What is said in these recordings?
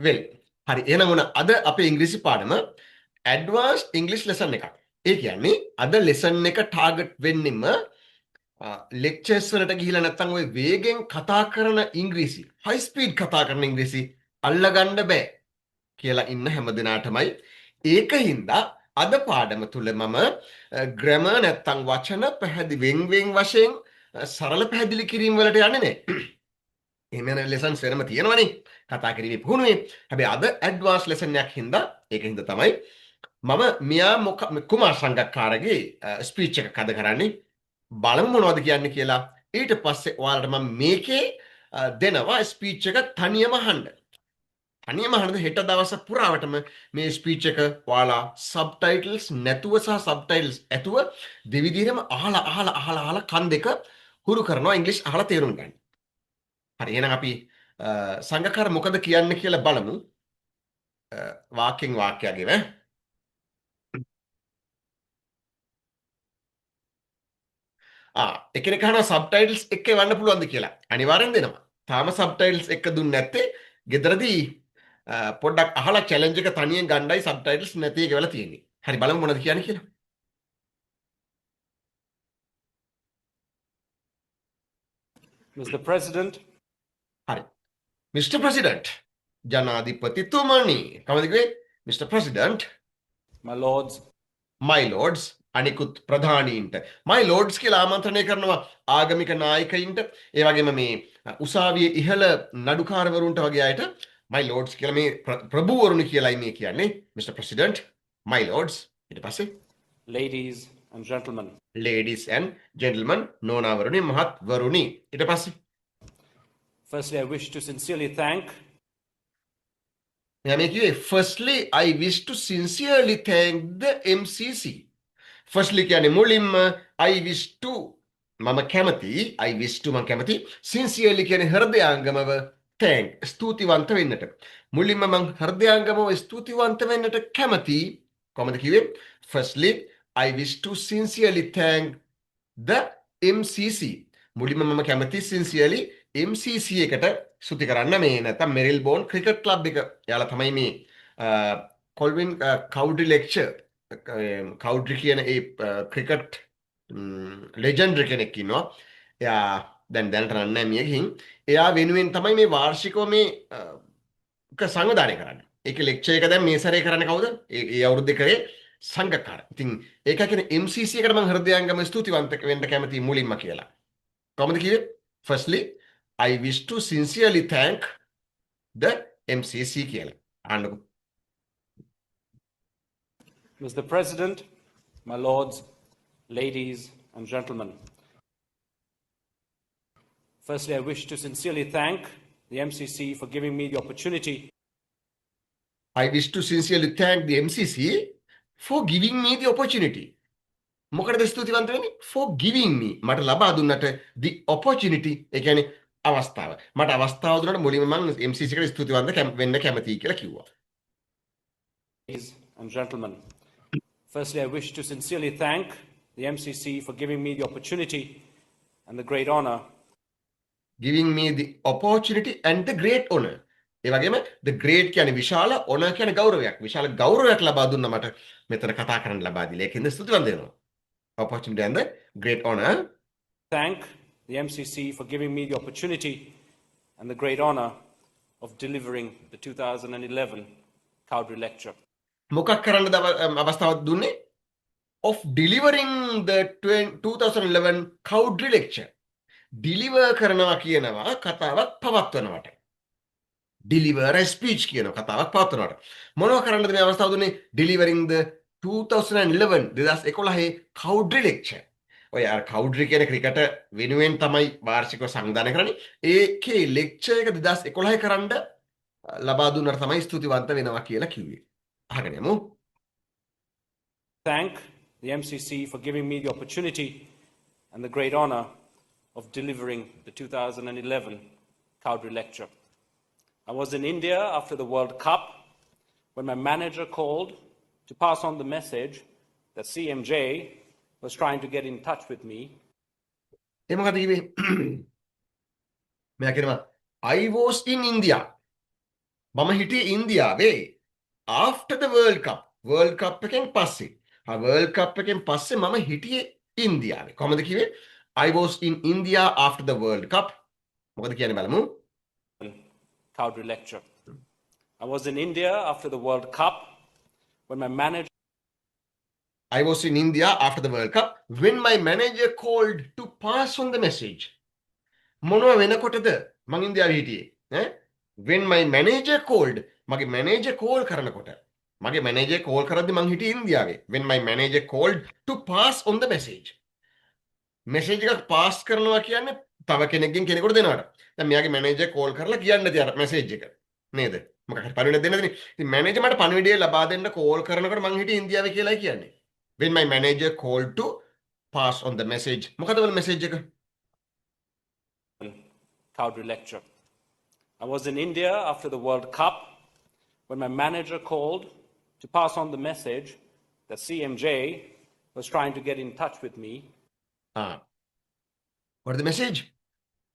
වෙල් හරි එහෙනම් මොන අද අපේ ඉංග්‍රීසි පාඩම ඇඩ්වාන්ස් ඉංග්ලිෂ් ලෙසන් එකක්. ඒ කියන්නේ අද ලෙසන් එක ටාගට් වෙන්නෙම ලෙක්චර්ස් වලට ගිහිලා නැත්තම් ওই වේගෙන් කතා කරන ඉංග්‍රීසි, හයි ස්පීඩ් කතා කරන ඉංග්‍රීසි අල්ලගන්න බෑ කියලා ඉන්න හැම දිනාටමයි. ඒකින්ද අද පාඩම තුල මම ග්‍රැමර් නැත්තම් වචන වෙන් වශයෙන් සරල පැහැදිලි කිරීම වලට යන්නේ නැහැ. එහෙම යන ලෙසන්ස් වෙනම තියෙනවනේ කතා කිරීමේ පුහුණුවේ. හැබැයි අද ඇඩ්වාන්ස් ලෙසන් එකක් හින්දා ඒකින්ද තමයි මම මියා කුමාර් සංගක්කාරගේ ස්පීච් එකක් අද කරන්නේ. බලමු මොනවද කියන්නේ කියලා. ඊට පස්සේ ඔයාලට මම මේකේ දෙනවා ස්පීච් එක තනියම අහන්න. තනියම අහන්නද හෙට දවස පුරාවටම මේ ස්පීච් එක ඔයාලා සබ්ටයිටල්ස් නැතුව සහ සබ්ටයිටල්ස් ඇතුව දෙවිදිහටම අහලා කන් දෙක හුරු කරනවා ඉංග්‍රීසි අහලා තේරුම් ගන්න. හරි එහෙනම් අපි සංගකාර මොකද කියන්නේ කියලා බලමු. වාක්‍යෙන් වාක්‍යයගෙව එකෙනෙක් අහනවා සබ්ටයිටල්ස් එක්ක එවන්න පුළුවන්ද කියලා. අනිවාර්යෙන් දෙනවා. තාම සබ්ටයිටල්ස් එක්ක දුන්නේ නැත්තේ ගෙදරදී පොඩ්ඩක් අහලා චැලෙන්ජ් එක තනියෙන් ගණ්ඩායි සබ්ටයිටල්ස් නැති එක වෙලා තියෙන්නේ. හරි බලමු මොනවද කියන්නේ කියලා. Mr. President. හරි. Mr. President. ජනාධිපතිතුමනි. කවුද කිව්වේ? Mr. President. My lords. My lords. අනිකුත් ප්‍රධානීන්ට my lords කියලා ආමන්ත්‍රණය කරනවා ආගමික නායකයින්ට ඒ වගේම මේ උසාවියේ ඉහළ නඩුකාරවරුන්ට වගේ අයට my lords කියලා මේ ප්‍රභූවරුනි කියලායි මේ කියන්නේ Mr. President my lords ඊට පස්සේ ladies and gentlemen නෝනාවරුනි මහත්වරුනි ඊට පස්සේ firstly I wish to sincerely thank මෙයා මේ කිව්වේ firstly I wish to sincerely thank the MCC firstly කියන්නේ මුලින්ම I wish to මම කැමති I wish to මම කැමති sincerely කියන්නේ හෘදයාංගමව thank ස්තුතිවන්ත වෙන්නට මුලින්ම මම හෘදයාංගමව ස්තුතිවන්ත වෙන්නට කැමති කොහොමද කිව්වේ firstly I wish to sincerely thank the MCC මුලින්ම මම කැමති sincerely MCC එකට ස්තුති කරන්න මේ නැත්තම් මෙරිල් බෝන් ක්‍රිකට් ක්ලබ් එක යාලා තමයි මේ කොල්වින් කවුඩ්‍රි ලෙක්චර් කවුඩ්‍රි කියන ඒ ක්‍රිකට් ලෙජන්ඩර් කෙනෙක් ඉන්නවා. එයා දැන් දැනට නෑ මිය ගිහින්. එයා වෙනුවෙන් තමයි මේ වාර්ෂිකව මේ සංවිධානය කරන්නේ. ඒකේ ලෙක්චර් එක දැන් මේ සැරේ කරන්නේ කවුද? ඒ අවුරුද්දේ කරේ සංගකාර. ඉතින් ඒක කියන්නේ MCC එකට මම හෘදයාංගම ස්තුතිවන්ත වෙන්න කැමතියි මුලින්ම කියලා. කොහොමද කිව්වේ? Firstly I wish to sincerely thank the MCC කියලා. අහන්නකෝ. Mr. President, my lords, ladies and gentlemen. Firstly, I wish to sincerely thank the MCC for giving me the opportunity. I wish to sincerely thank the MCC for giving me the opportunity. මොකටද ස්තුතිවන්ත වෙන්නේ? For giving me. මට ලබා දුන්නට the opportunity. ඒ කියන්නේ අවස්ථාව. මට අවස්ථාව දුන්නට මුලින්ම මම MCC එකට ස්තුතිවන්ත වෙන්න කැමතියි කියලා කිව්වා. Ladies and gentlemen. Firstly, I wish to sincerely thank the MCC for giving me the opportunity and the great honor. Giving me the opportunity and the great honor. ඒ වගේම the great කියන්නේ විශාල honor කියන්නේ ගෞරවයක්. විශාල ගෞරවයක් ලබා දුන්න මට මෙතන කතා කරන්න ලබා දීලා. ඒකෙන්ද ස්තුතිවන්ත වෙනවා. Opportunity and the great honor. Thank the MCC for giving me the opportunity and the great honor of delivering the 2011 Cowdrey Lecture. මොකක් කරන්නද අවස්ථාවක් දුන්නේ? Of delivering the 2011 Cowdrey Lecture. Deliver කරනවා කියනවා කතාවක් පවත්වනවට. Deliver a speech කියනවා කතාවක් පවත්වනවට. මොනව කරන්නද මේ අවස්ථාව දුන්නේ? Delivering the 2011 Cowdrey Lecture. ඔය අර කවුඩ්‍රි කියන ක්‍රිකට් වෙනුවෙන් තමයි වාර්ෂිකව සංවිධානය කරන්නේ. ඒකේ ලෙක්චර් එක 2011 කරන්න ලබා දුන්නාට තමයි ස්තුතිවන්ත වෙනවා කියලා කිව්වේ. අහගෙන යමු. Thank the MCC for giving me the opportunity and the great honor of delivering the 2011 Cowdrey Lecture. I was in India after the World Cup when my manager called to pass on the message that CMJ was trying to get in touch with me. ඒ මොකද කිව්වේ? මෙයා කියනවා I was in India. මම හිටියේ ඉන්දියාවේ after the World Cup. World Cup එකෙන් පස්සේ. World Cup එකෙන් පස්සේ මම හිටියේ ඉන්දියාවේ. කොහමද කිව්වේ? I was in India after the World Cup. මොකද කියන්නේ බලමු. Cowdrey lecture. I was in India after the World Cup when my manager I was in India after the World Cup when my manager called to pass on the message. මොනව වෙනකොටද මං ඉන්දියාවේ හිටියේ ඈ when my manager called මගේ manager call කරනකොට මගේ manager call කරද්දි මං හිටියේ ඉන්දියාවේ when my manager called to pass on the message message එකක් pass කරනවා කියන්නේ තව කෙනෙක්ගෙන් කෙනෙකුට දෙනවට දැන් මෙයාගේ manager call කරලා කියන්න තියන message එක නේද මොකක් හරි පණිවිඩයක් දෙන්න දෙන්නේ ඉතින් manager මට පණිවිඩය ලබා දෙන්න call කරනකොට මං හිටියේ ඉන්දියාවේ කියලායි කියන්නේ when my manager called to pass on the message මොකද වල message එක Cowdrey lecture. I was in India after the World Cup when my manager called to pass on the message that CMJ was trying to get in touch with me. What is the message?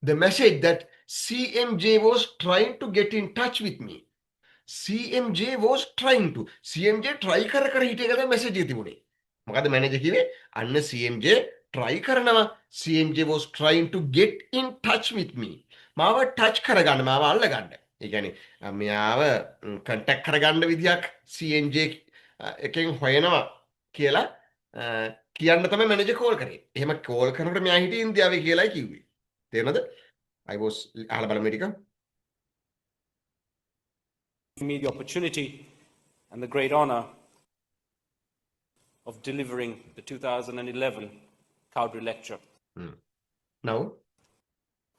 The message that CMJ was trying to get in touch with me. CMJ was trying to. CMJ try කර හිටිය එකද message එක තිබුණේ. මොකද manager කිව්වේ අන්න CMJ try කරනවා. CMJ was trying to get in touch with me. මාව touch කරගන්න මාව අල්ලගන්න. ඒ කියන්නේ මෙයාව contact කරගන්න විදියක් CMJ එකෙන් හොයනවා කියලා කියන්න තමයි manager call කරේ. එහෙම call කරනකොට මෙයා හිටියේ ඉන්දියාවේ කියලායි කිව්වේ. තේරෙනවද? I was අහලා බලමු ටික. Me the opportunity and the great honor of delivering the 2011 Cowdrey lecture. Now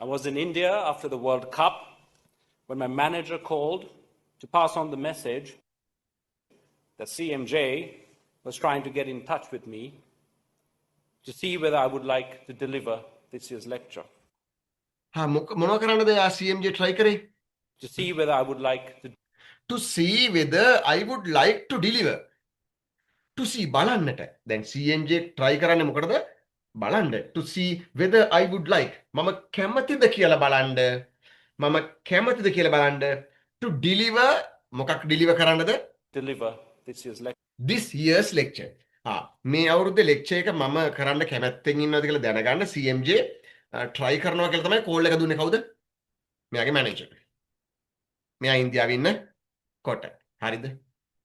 I was in India after the World Cup when my manager called to pass on the message that CMJ was trying to get in touch with me to see whether I would like to deliver this year's lecture. මොනවා කරන්නද යා CMJ try කරේ? To see whether I would like To see whether I would like to deliver. To see බලන්නට. දැන් CMJ try කරන්නේ මොකටද? බලන්න. To see whether I would like. මම කැමතිද කියලා බලන්න. මම කැමතිද කියලා බලන්න. To deliver මොකක් deliver කරන්නද? deliver this year's lecture. This year's lecture. මේ අවුරුද්දේ lecture එක මම කරන්න කැමැත්තෙන් ඉන්නවද කියලා දැනගන්න CMJ try කරනවා කියලා තමයි call එක දුන්නේ කවුද? මෙයාගේ manager. මෙයා ඉන්දියාවේ ඉන්න කොට. හරිද?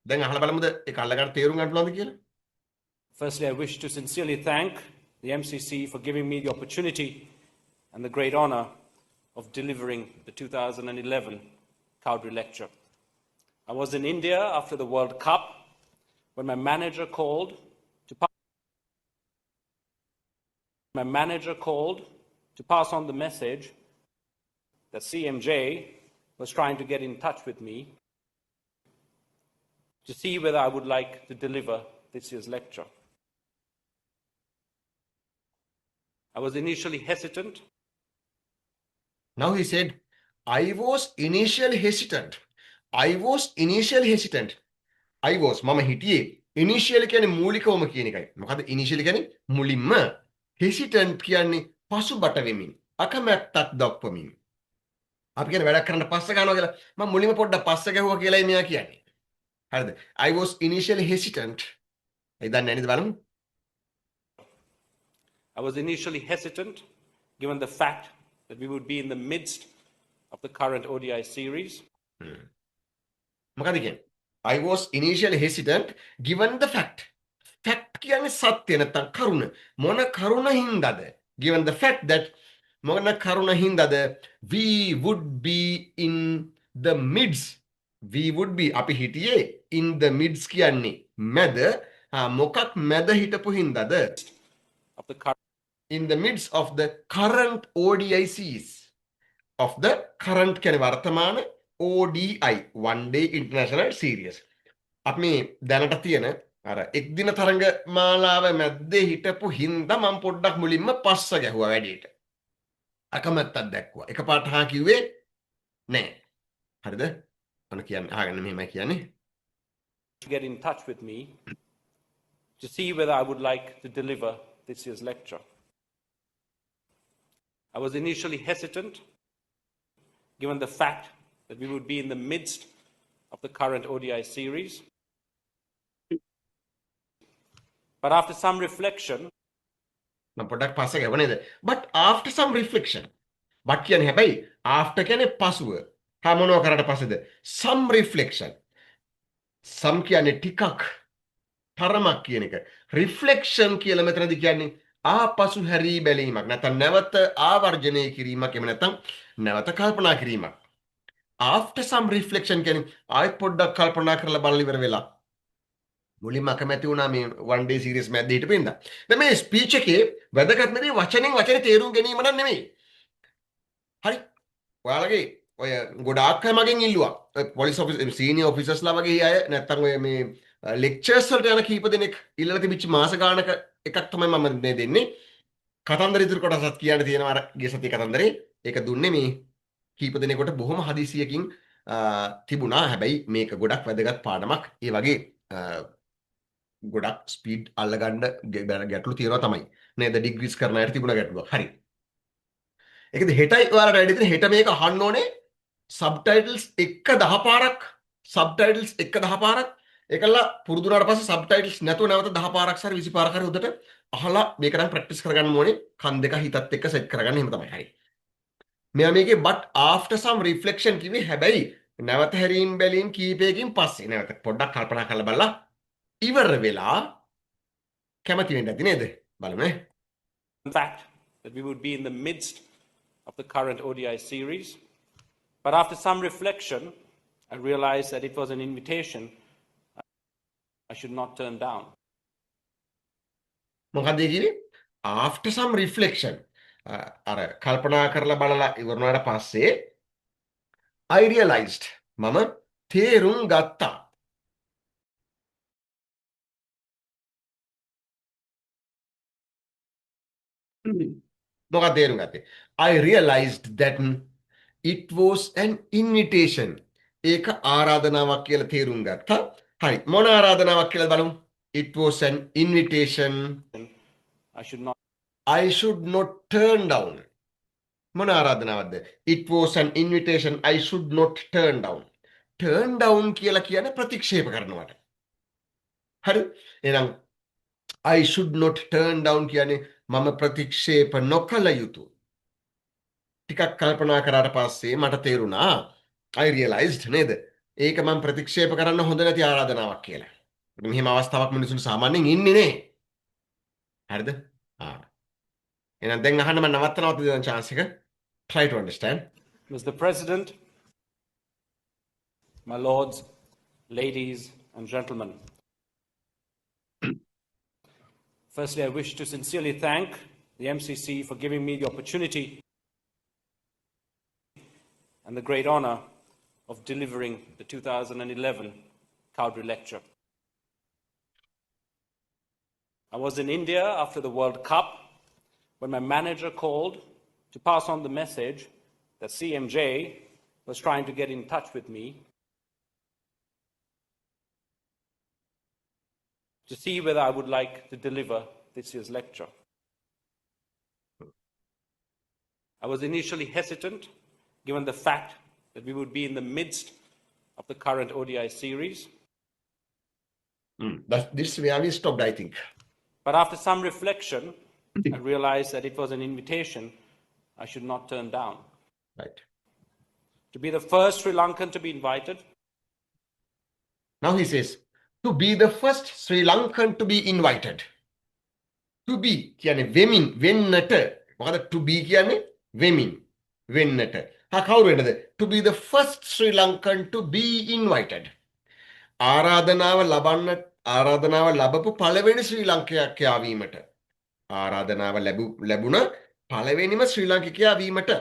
දැන් අහලා බලමුද ඒක අල්ලගන්න තේරුම් ගන්න පුළුවන්ද කියලා? Firstly, I wish to sincerely thank the MCC for giving me the opportunity and the great honor of delivering the 2011 Cowdrey lecture. I was in India after the World Cup when my manager called to pass on the message that CMJ was trying to get in touch with me to see whether I would like to deliver this year's lecture. I was initially hesitant. Now he said, I was initially hesitant. I was initially hesitant. I was මම හිටියේ initially කියන්නේ මූලිකවම කියන එකයි. මොකද initially කියන්නේ මුලින්ම hesitant කියන්නේ පසුබට වෙමින් අකමැත්තක් දක්වමින්. අපි කියන වැඩක් කරන්න පස්ස ගන්නවා කියලා මම මුලින්ම පොඩ්ඩක් පස්ස ගැහුවා කියලායි මෙයා කියන්නේ. හරිද? I was initially hesitant. ඒ දන්නේ නැනිද බලමු. I was initially hesitant given the fact that we would be in the midst of the current ODI series. මොකද කියන්නේ? I was initially hesitant given the fact. Fact කියන්නේ සත්‍ය නැත්නම් කරුණ. මොන කරුණ හින්දාද? Given the fact that මොන කරුණ හින්දාද we would be in the midst. We would be අපි හිටියේ in the midst කියන්නේ මැද මොකක් මැද හිටපු හින්දාද? Of the current In the midst of the current ODI series. Of the current කියන්නේ වර්තමාන ODI one day international series. අපි මේ දැනට තියෙන අර එක් දින තරඟ මාලාව මැද්දේ හිටපු හින්දා මම පොඩ්ඩක් මුලින්ම පස්ස ගැහුවා වැඩේට. අකමැත්තක් දැක්කුවා. එකපාරට හා කිව්වේ නෑ. හරිද? අන්න කියන්නේ අහගන්න මෙහෙමයි කියන්නේ. to get in touch with me to see whether I would like to deliver this year's lecture. I was initially hesitant given the fact that we would be in the midst of the current ODI series. But after some reflection, මම පොඩ්ඩක් පස්සේ ගව නේද? But after some reflection. but කියන්නේ හැබැයි after කියන්නේ පසුව. හා මොනවා කරාට පස්සේද? some reflection. some කියන්නේ ටිකක් තරමක් කියන එක. reflection කියලා මෙතනදී කියන්නේ ආපසු හැරී බැලීමක්. නැත්නම් නැවත ආවර්ජනය කිරීමක්. එහෙම නැත්නම් නැවත කල්පනා කිරීමක්. after some reflection කියන්නේ ආයෙත් පොඩ්ඩක් කල්පනා කරලා බලලා ඉවර වෙලා මුලින්ම අකමැති වුණා මේ one day series මැද්ද හිටපින්ද. දැන් මේ ස්පීච් එකේ වැදගත්ම දේ වචනෙන් වචනේ තේරුම් ගැනීම නම් නෙමෙයි. හරි. ඔයාලගේ ඔය ගොඩාක් අය මගෙන් ඉල්ලුවා. පොලිස් ඔෆිස් සීනියර් ඔෆිසර්ස්ලා වගේ අය නැත්තම් ඔය මේ ලෙක්චර්ස් වලට යන කීප දෙනෙක් ඉල්ලලා තිබිච්ච මාස ගානක එකක් තමයි මම මේ දෙන්නේ. කතන්දර ඉදිරි කොටසත් කියන්න තියෙනවා අර ගිය සතියේ කතන්දරේ. ඒක දුන්නේ මේ කීප දෙනෙකුට බොහොම හදිසියකින් තිබුණා. හැබැයි මේක ගොඩක් වැදගත් පාඩමක්. ඒ වගේ ගොඩක් ස්පීඩ් අල්ලගන්න ගැටලු තියෙනවා තමයි. නේද? ඩිග්‍රීස් කරන අයට තිබුණ ගැටලුවක්. හරි. ඒකද හෙටයි ඔයාලට වැඩි ඉතින් හෙට මේක අහන්න ඕනේ සබ්ටයිටල්ස් එක 10 පාරක් සබ්ටයිටල්ස් එක 10 පාරක් ඒකලා පුරුදු වුණාට පස්සේ සබ්ටයිටල්ස් නැතුව නැවත 10 පාරක් සර 20 පාරක් හරි උදට අහලා මේක නම් ප්‍රැක්ටිස් කරගන්න ඕනේ කන් දෙක හිතත් එක්ක සෙට් කරගන්න එහෙම තමයි හරි මෙයා මේකේ but after some reflection කිව්වේ හැබැයි නැවත හැරීම් බැලීම් කීපයකින් පස්සේ නැවත පොඩ්ඩක් කල්පනා කරලා බලලා ඉවර වෙලා කැමති වෙන්න ඇති නේද බලමු නේ in fact, that we would be in the midst of the current ODI series. But after some reflection, I realized that it was an invitation I should not turn down. මොකක්ද කිව්වේ after some reflection අර කල්පනා කරලා බලලා ඉවරනාට පස්සේ I realized මම තේරුම් ගත්තා මොකක්ද තේරුම් ගත්තේ I realized that it was an invitation ඒක ආරාධනාවක් කියලා තේරුම් ගත්තා හරි මොන ආරාධනාවක් කියලා බලමු it was an invitation I should not turn down මොන ආරාධනාවක්ද it was an invitation I should not turn down කියලා කියන්නේ ප්‍රතික්ෂේප කරනවට හරි එහෙනම් I should not turn down කියන්නේ මම ප්‍රතික්ෂේප නොකළ යුතුය ටිකක් කල්පනා කරාට පස්සේ මට තේරුණා I realized නේද ඒක මම ප්‍රතික්ෂේප කරන්න හොඳ නැති ආරාධනාවක් කියලා. මෙහෙම අවස්ථාවක් මිනිසුන් සාමාන්‍යයෙන් ඉන්නේ නේ. හරිද? එහෙනම් දැන් අහන්න මම නවත්තනවද දෙන chance එක? Try to understand. Mr. President, my lords, ladies and gentlemen. Firstly, I wish to sincerely thank the MCC for giving me the opportunity and the great honor of delivering the 2011 Cowdrey Lecture. I was in India after the World Cup when my manager called to pass on the message that CMJ was trying to get in touch with me to see whether I would like to deliver this year's lecture. I was initially hesitant, given the fact that we would be in the midst of the current ODI series. This where we stopped, I think. But after some reflection, I realized that it was an invitation I should not turn down. Right. To be the first Sri Lankan to be invited. Now he says, to be the first Sri Lankan to be invited. To be කියන්නේ වෙමින් වෙන්නට මොකද to be කියන්නේ වෙමින් වෙන්නට කවුරු වෙන්නද to be the first Sri Lankan to be invited ආරාධනාව ලැබපු පළවෙනි ශ්‍රී ලාංකිකයා වීමට ආරාධනාව ලැබුණ පළවෙනිම ශ්‍රී ලාංකිකයා වීමට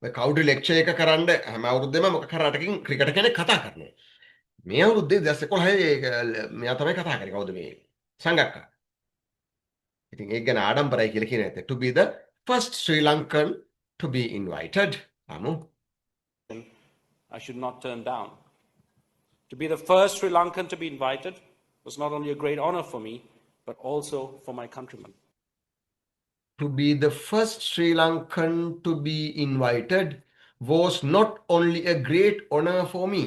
මේ කවුඩරි ලෙක්චර් එක කරන්න හැම අවුරුද්දෙම මොකක් හරි රටකින් ක්‍රිකට් කෙනෙක් කතා කරනවා මේ අවුරුද්දේ 2011 මෙයා තමයි කතා කරේ කවුද මේ සංගක්කා ඉතින් ඒක ගැන ආඩම්බරයි කියලා කියන ඇත්ත to be the first Sri Lankan to be invited අමු I should not turn down. To be the first Sri Lankan to be invited was not only a great honor for me, but also for my countrymen. To be the first Sri Lankan to be invited was not only a great honor for me.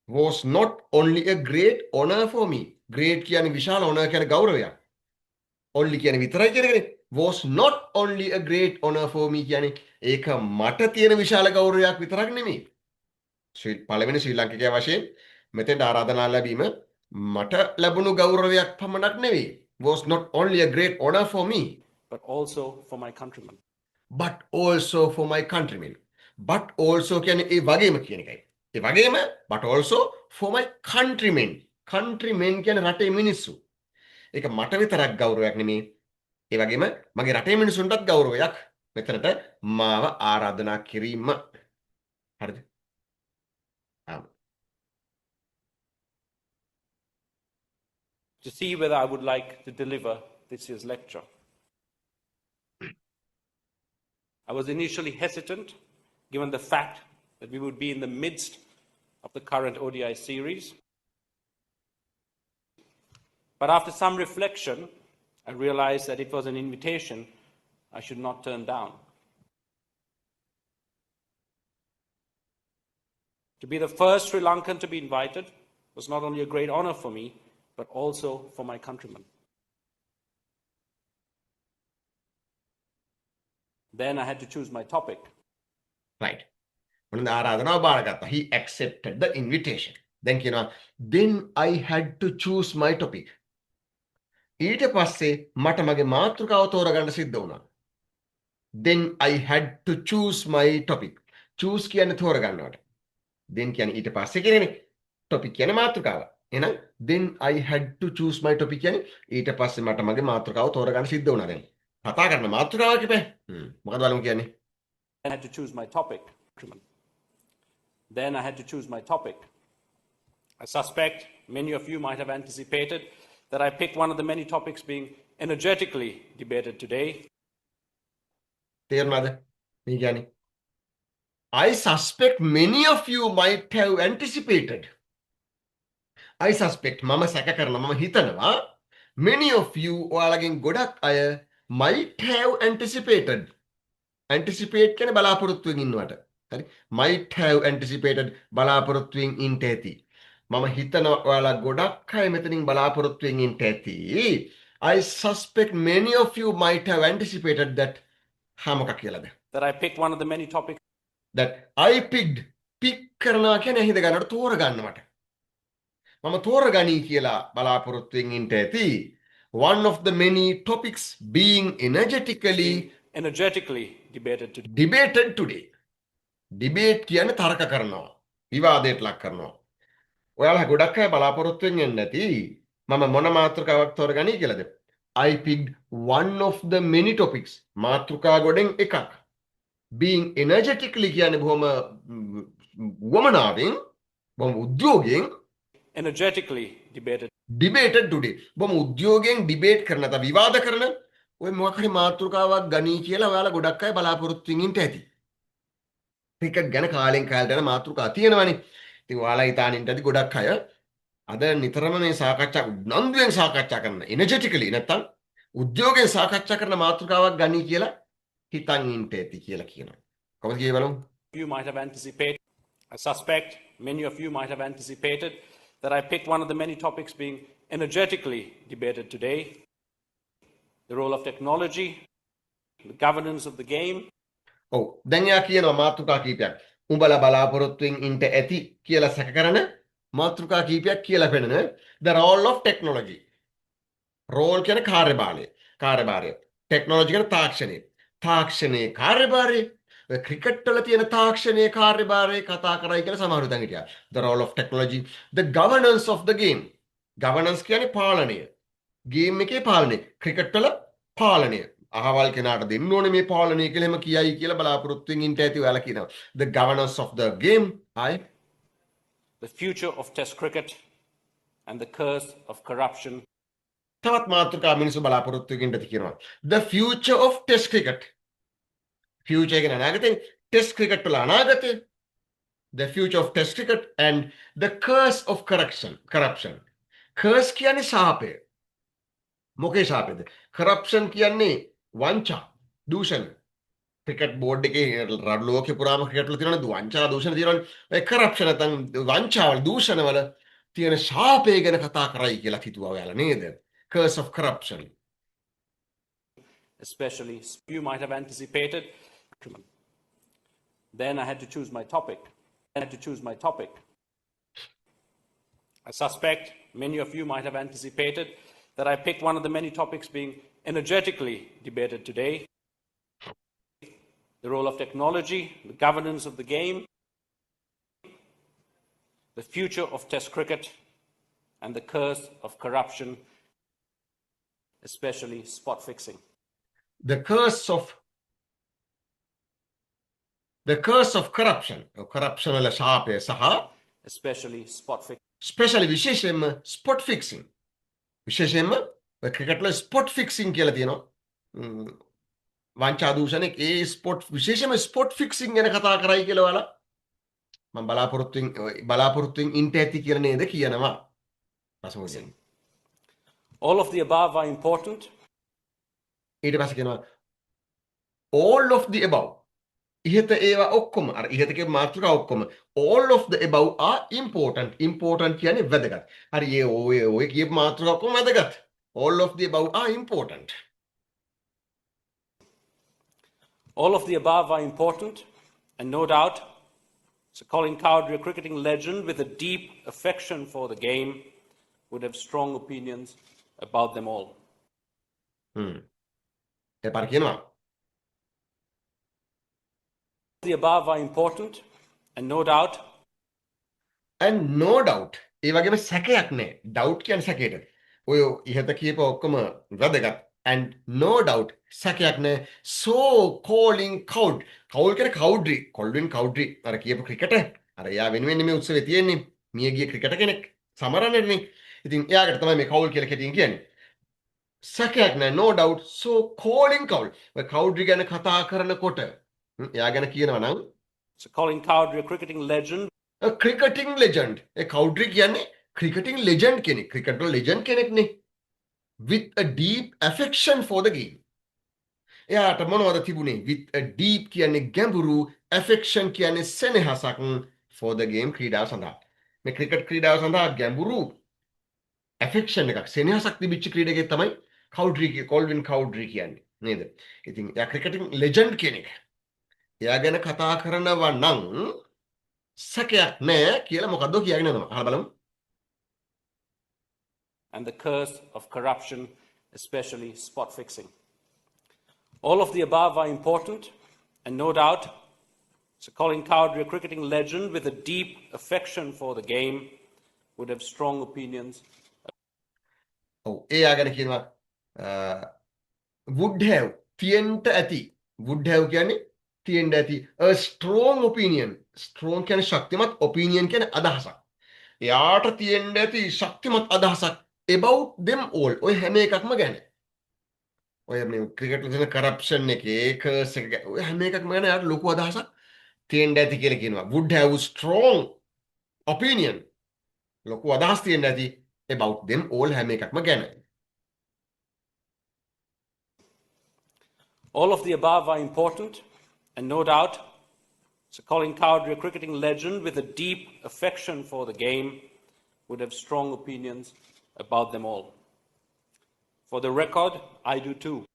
was not only a great honor for me. Great කියන්නේ විශාල honor කියන්නේ ගෞරවයක්. only කියන්නේ විතරයි කියන එකනේ. was not only a great honor for me කියන්නේ ඒක මට තියෙන විශාල ගෞරවයක් විතරක් නෙමෙයි. පළවෙනි ශ්‍රී ලාංකිකයා වශයෙන් මෙතෙන්ට ආරාධනා ලැබීම මට ලැබුණු ගෞරවයක් පමණක් නෙවෙයි. was not only a great honor for me but also for my countrymen. but also for my countrymen. but also කියන්නේ ඒ වගේම කියන එකයි. ඒ වගේම but also for my countrymen. countrymen කියන්නේ රටේ මිනිස්සු. ඒක මට විතරක් ගෞරවයක් නෙමෙයි. ඒ වගේම මගේ රටේ මිනිසුන්ටත් ගෞරවයක් මෙතනට මාව ආරාධනා කිරීම. හරිද? To see whether I would like to deliver this year's lecture. I was initially hesitant, given the fact that we would be in the midst of the current ODI series. But after some reflection, I realized that it was an invitation I should not turn down. To be the first Sri Lankan to be invited was not only a great honor for me, but also for my countrymen. Then I had to choose my topic. Right. මොනද ආරාධනාව බාරගත්තා. He accepted the invitation. දැන් කියනවා then I had to choose my topic. ඊට පස්සේ මට මගේ මාතෘකාව තෝරගන්න සිද්ධ වුණා. Then I had to choose my topic. choose කියන්නේ තෝරගන්නවට. then කියන්නේ ඊට පස්සේ කියන්නේ topic කියන්නේ මාතෘකාව. එහෙනම් then I had to choose my topic කියන්නේ ඊට පස්සේ මට මගේ මාතෘකාව තෝරගන්න සිද්ධ වුණා දැන්. කතා කරන මාතෘකාවක් ඉපේ. මොකද බලමු කියන්නේ. I had to choose my topic. Then I had to choose my topic. I suspect many of you might have anticipated that I picked one of the many topics being energetically debated today. තේරුණාද? මේ කියන්නේ I suspect many of you might have anticipated. I suspect මම සැක කරනවා මම හිතනවා many of you ඔයාලගෙන් ගොඩක් අය might have anticipated. anticipate කියන්නේ බලාපොරොත්තුවෙන් ඉන්නවට. හරි? might have anticipated බලාපොරොත්තුවෙන් ඉන්න ඇති. මම හිතනවා ඔයාලා ගොඩක් අය මෙතනින් බලාපොරොත්තුවෙන් ඉන්න ඇති. I suspect many of you might have anticipated that මොකක් කියලාද? That I picked one of the many topics. That I picked. pick කරනවා කියන්නේ හිත ගන්නවට තෝරගන්නවට. මම තෝරගනී කියලා බලාපොරොත්තුවෙන් ඉන්න ඇති. one of the many topics being energetically debated today. debate කියන්නේ තර්ක කරනවා. විවාදයට ලක් කරනවා. ඔයාලා ගොඩක් අය බලාපොරොත්තුවෙන් ඉන්නේ නැති. මම මොන මාතෘකාවක් තෝරගනී කියලාද? I picked one of the many topics. මාතෘකා ගොඩෙන් එකක්. being energetically කියන්නේ බොහොම වමනාවෙන් බොහොම උද්‍යෝගයෙන් energetically debated today. බොහොම උද්‍යෝගයෙන් debate කරන නැත්නම් විවාද කරන ඔය මොකක් හරි මාතෘකාවක් ගනී කියලා ඔයාලා ගොඩක් අය බලාපොරොත්තුවෙන් ඉන්න ඇති. ක්‍රිකට් ගැන කාලෙන් කාලට යන මාතෘකා තියෙනවනේ. ඉතින් ඔයාලා හිතාන ඉන්න ඇති ගොඩක් අය අද නිතරම මේ සාකච්ඡා උනන්දුවෙන් සාකච්ඡා කරන energetically නැත්නම් උද්‍යෝගයෙන් සාකච්ඡා කරන මාතෘකාවක් ගනී කියලා හිතන් ඉන්න ඇති කියලා කියනවා. කොහොමද කියේ බලමු? You might have anticipated. I suspect many of you might have anticipated that I picked one of the many topics being energetically debated today. The role of technology, the governance of the game. ඔව් දැන් යා කියනවා මාතෘකා කීපයක්. උඹලා බලාපොරොත්තුෙන් ඉන්න ඇති කියලා සැක කරන මාතෘකා කීපයක් කියලා පෙන්නන the role of technology. role කියන්නේ කාර්යභාරය. technology කියන්නේ තාක්ෂණය. තාක්ෂණයේ කාර්යභාරය ක්‍රිකට් වල තියෙන තාක්ෂණයේ කාර්යභාරය කතා කරයි කියලා සමහරව දැන් හිටියා. The role of technology, the governance of the game. governance කියන්නේ පාලනය. game එකේ පාලනය. ක්‍රිකට් වල පාලනය. අහවල් කෙනාට දෙන්න ඕනේ මේ පාලනය කියලා එහෙම කියයි කියලා බලාපොරොත්තුෙන් ඉන්න ඇති ඔයාලා කියනවා. The governance of the game. The future of test cricket and the curse of corruption. තවත් මාතෘකා මිනිස්සු බලාපොරොත්තුෙන් ඉන්න ඇති කියනවා. The future of test cricket. future කියන අනාගතේ test cricket වල අනාගතේ. The future of test cricket and the curse of corruption. curse කියන්නේ ශාපය. මොකේ ශාපෙද? corruption කියන්නේ වංචා, දූෂණ. ක්‍රිකට් බෝඩ් එකේ ලෝකෙ පුරාම ක්‍රිකට් වල තියෙනවනේ වංචා දූෂණ තියෙනවනේ. ඔය කරප්ෂන් නැත්නම් වංචාවල් දූෂණවල තියෙන ශාපය ගැන කතා කරයි කියලා හිතුවා ඔයාලා නේද? Curse of corruption. especially you might have anticipated. Then I had to choose my topic. I suspect many of you might have anticipated that I picked one of the many topics being energetically debated today: the role of technology, the governance of the game, the future of Test cricket, and the curse of corruption, especially spot fixing. The curse of corruption. corruption වල ශාපය සහ Especially spot fixing. Specially විශේෂයෙන්ම spot ෆික්සිං. විශේෂයෙන්ම ඔය cricket වල spot ෆික්සිං කියලා තියෙනවා. වංචා දූෂණේ ඒ spot විශේෂයෙන්ම spot ෆික්සිං ගැන කතා කරයි කියලා ඔයාලා මම බලාපොරොත්තුෙන් ඉන්ට ඇති කියලා නේද කියනවා. රසමුදෙන්. All of the above are important. ඊට පස්සේ කියනවා all of the above. ඉහත ඒවා ඔක්කොම අර ඉහත කියපු මාතෘකා ඔක්කොම all of the above are important. important කියන්නේ වැදගත්. හරි ඔය කියපු මාතෘකා ඔක්කොම වැදගත්. all of the above are important. All of the above are important, and no doubt, Sir Colin Cowdrey, a cricketing legend with a deep affection for the game, would have strong opinions about them all. එපාර කියනවා The above are important, and no doubt, and no doubt ඒ වගේම සැකයක් නැහැ. doubt කියන්නේ සැකයට. ඔය ඉහත කියපු ඔක්කොම වැදගත්. and no doubt සැකයක් නැහැ. so calling Cowdrey. කවුල් කියන්නේ කවුඩ්රි. කොල්වින් කවුඩ්රි. අර කියපු ක්‍රිකටර්. අර එයා වෙනුවෙන් මේ උත්සවයේ තියෙන්නේ. මියගිය ක්‍රිකටර් කෙනෙක්. සමරන්නනේ. ඉතින් එයාකට තමයි මේ කවුල් කියලා කෙටියෙන් කියන්නේ. සැකයක් නැහැ. no doubt so calling Cowdrey. ඔය කවුඩ්රි ගැන කතා කරනකොට එයා ගැන කියනවා නම් Sir Colin Cowdrey, a cricketing legend, a cricketing legend. ඒ කවුඩ්රි කියන්නේ cricketing legend කෙනෙක්. ක්‍රිකට් වල legend කෙනෙක්නේ. with a deep affection for the game. එයාට මොනවද තිබුණේ? with a deep කියන්නේ ගැඹුරු, affection කියන්නේ සෙනෙහසක් for the game ක්‍රීඩාව සඳහා. මේ ක්‍රිකට් ක්‍රීඩාව සඳහා ගැඹුරු affection එකක් සෙනෙහසක් තිබිච්ච ක්‍රීඩකයෙක් තමයි කොල්වින් කවුඩ්රි කියන්නේ නේද? ඉතින් එයා cricketing legend කෙනෙක්. එයා ගැන කතා කරනවා නම් සැකයක් නැහැ කියලා මොකද්ද කියගෙන යනවා. අහලා බලමු. and the curse of corruption, especially spot fixing. All of the above are important, and no doubt, Sir Colin Cowdrey, a cricketing legend with a deep affection for the game, would have strong opinions. එයා ගැන කියනවා would have තියෙන්න ඇති. would have කියන්නේ තියෙන්න ඇති. a strong opinion. strong කියන්නේ ශක්තිමත්, opinion කියන්නේ අදහසක්. එයාට තියෙන්න ඇති ශක්තිමත් අදහසක් about them all. ඔය හැම එකක්ම ගැන. ඔය මේ ක්‍රිකට් වල තියෙන කරප්ෂන් එකේ කර්ස් එක ඔය හැම එකක්ම ගැන එයාට ලොකු අදහසක් තියෙන්න ඇති කියලා කියනවා. would have strong opinion. ලොකු අදහස් තියෙන්න ඇති about them all හැම එකක්ම ගැන. All of the above are important, and no doubt, Sir Colin Cowdrey, a cricketing legend with a deep affection for the game, would have strong opinions about them all. For the record, I do too.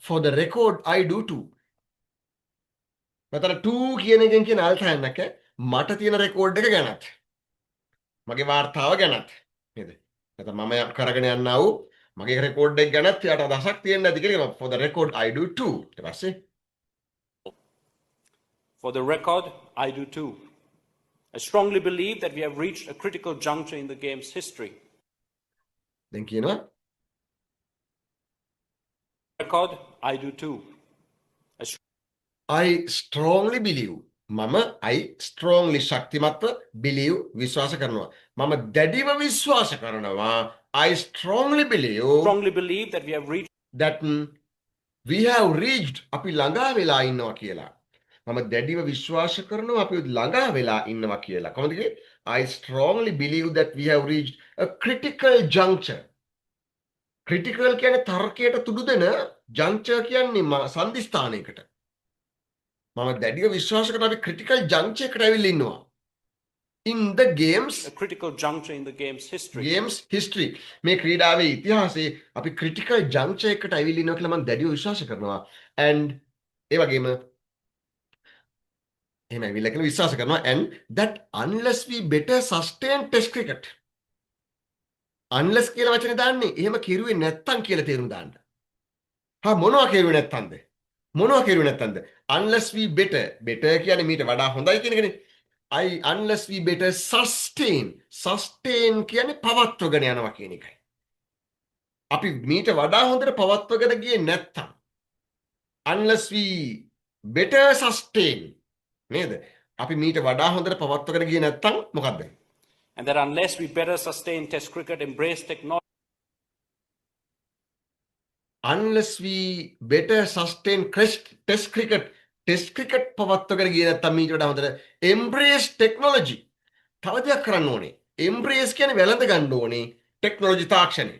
For the record, I do too. මෙතන 2 කියන එකෙන් කියන අල්ටර්න් එක මට තියෙන record එක ගැනත් මගේ වාර්තාව ගැනත් නේද? නැත්නම් මම කරගෙන යන්නා වූ මගේ රෙකෝඩ් එක ගැනත් යාට අදහසක් තියෙන්න ඇති කියලා කියනවා. For the record, I do too. ඊට පස්සේ For the record, I do too. I strongly believe that we have reached a critical juncture in the game's history. දැන් කියනවා Record, I do too. I strongly believe. I strongly ශක්තිමත්ව believe විශ්වාස කරනවා. මම දැඩිව විශ්වාස කරනවා. I strongly believe that we have reached that we have reached අපි ළඟා වෙලා ඉන්නවා කියලා. මම දැඩිව විශ්වාස කරනවා අපි ළඟා වෙලා ඉන්නවා කියලා. කොහොමද කිව්වේ? I strongly believe that we have reached a critical juncture. critical කියන්නේ තර්කයට තුඩු දෙන juncture කියන්නේ සන්ධිස්ථානයකට. මම දැඩිව විශ්වාස කරන අපි ක්‍රිටිකල් ජංක්ෂයකට ඇවිල්ලා ඉන්නවා. In the games a critical juncture in the game's history. history මේ ක්‍රීඩාවේ ඉතිහාසයේ අපි ක්‍රිටිකල් ජංක්ෂයකට ඇවිල්ලා ඉන්නවා කියලා මම දැඩිව විශ්වාස කරනවා. And ඒ වගේම එහෙම ඇවිල්ලා කියලා විශ්වාස කරනවා. And that unless we better sustain test cricket. unless කියලා වචනේ දාන්නේ එහෙම කෙරුවේ නැත්තම් කියලා තේරුම් දාන්න. මොනවා කෙරුවේ නැත්තම්ද? මොනවා කෙරුවේ නැත්තම්ද? unless we better කියන්නේ මීට වඩා හොඳයි කියන එකනේ. unless we better sustain කියන්නේ පවත්වගෙන යනවා කියන එකයි. අපි මීට වඩා හොඳට පවත්වගෙන ගියේ නැත්තම් unless we better sustain නේද? අපි මීට වඩා හොඳට පවත්වගෙන ගියේ නැත්තම් මොකද්ද? And that unless we better sustain test cricket, embrace technology, unless we better sustain test cricket පවත්වගෙන ගියේ නැත්තම් මීට වඩා හොඳට embrace technology තව දෙයක් කරන්න ඕනේ. embrace කියන්නේ වැළඳ ගන්න ඕනේ technology තාක්ෂණය.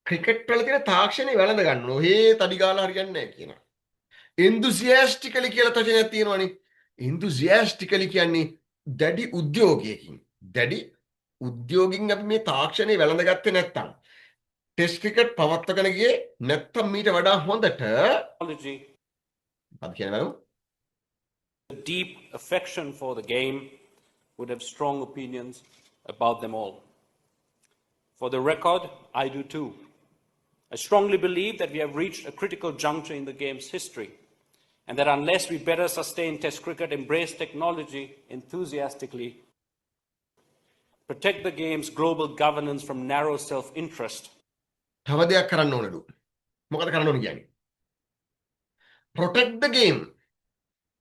ක්‍රිකට් වල තියෙන තාක්ෂණය වැළඳ ගන්න ඕනේ. හේ තඩි ගාලා හරියන්නේ නැහැ කියනවා. enthusiastically කියලා වචනයක් තියෙනවනේ. enthusiastically කියන්නේ දැඩි උද්‍යෝගයකින්. දැඩි උද්‍යෝගින් අපි මේ තාක්ෂණය වැළඳගත්තේ නැත්තම් ටෙස්ට් ක්‍රිකට් පවත්වගෙන ගියේ නැත්තම් මීට වඩා හොඳට අපි කියනවා a deep affection for the game, would have strong opinions about them all. For the record, I do too. I strongly believe that we have reached a critical juncture in the game's history, and that unless we better sustain test cricket, embrace technology enthusiastically, protect the game's global governance from narrow self-interest, තව දෙයක් කරන්න ඕනලු. මොකද කරන්න ඕන කියන්නේ? protect the game.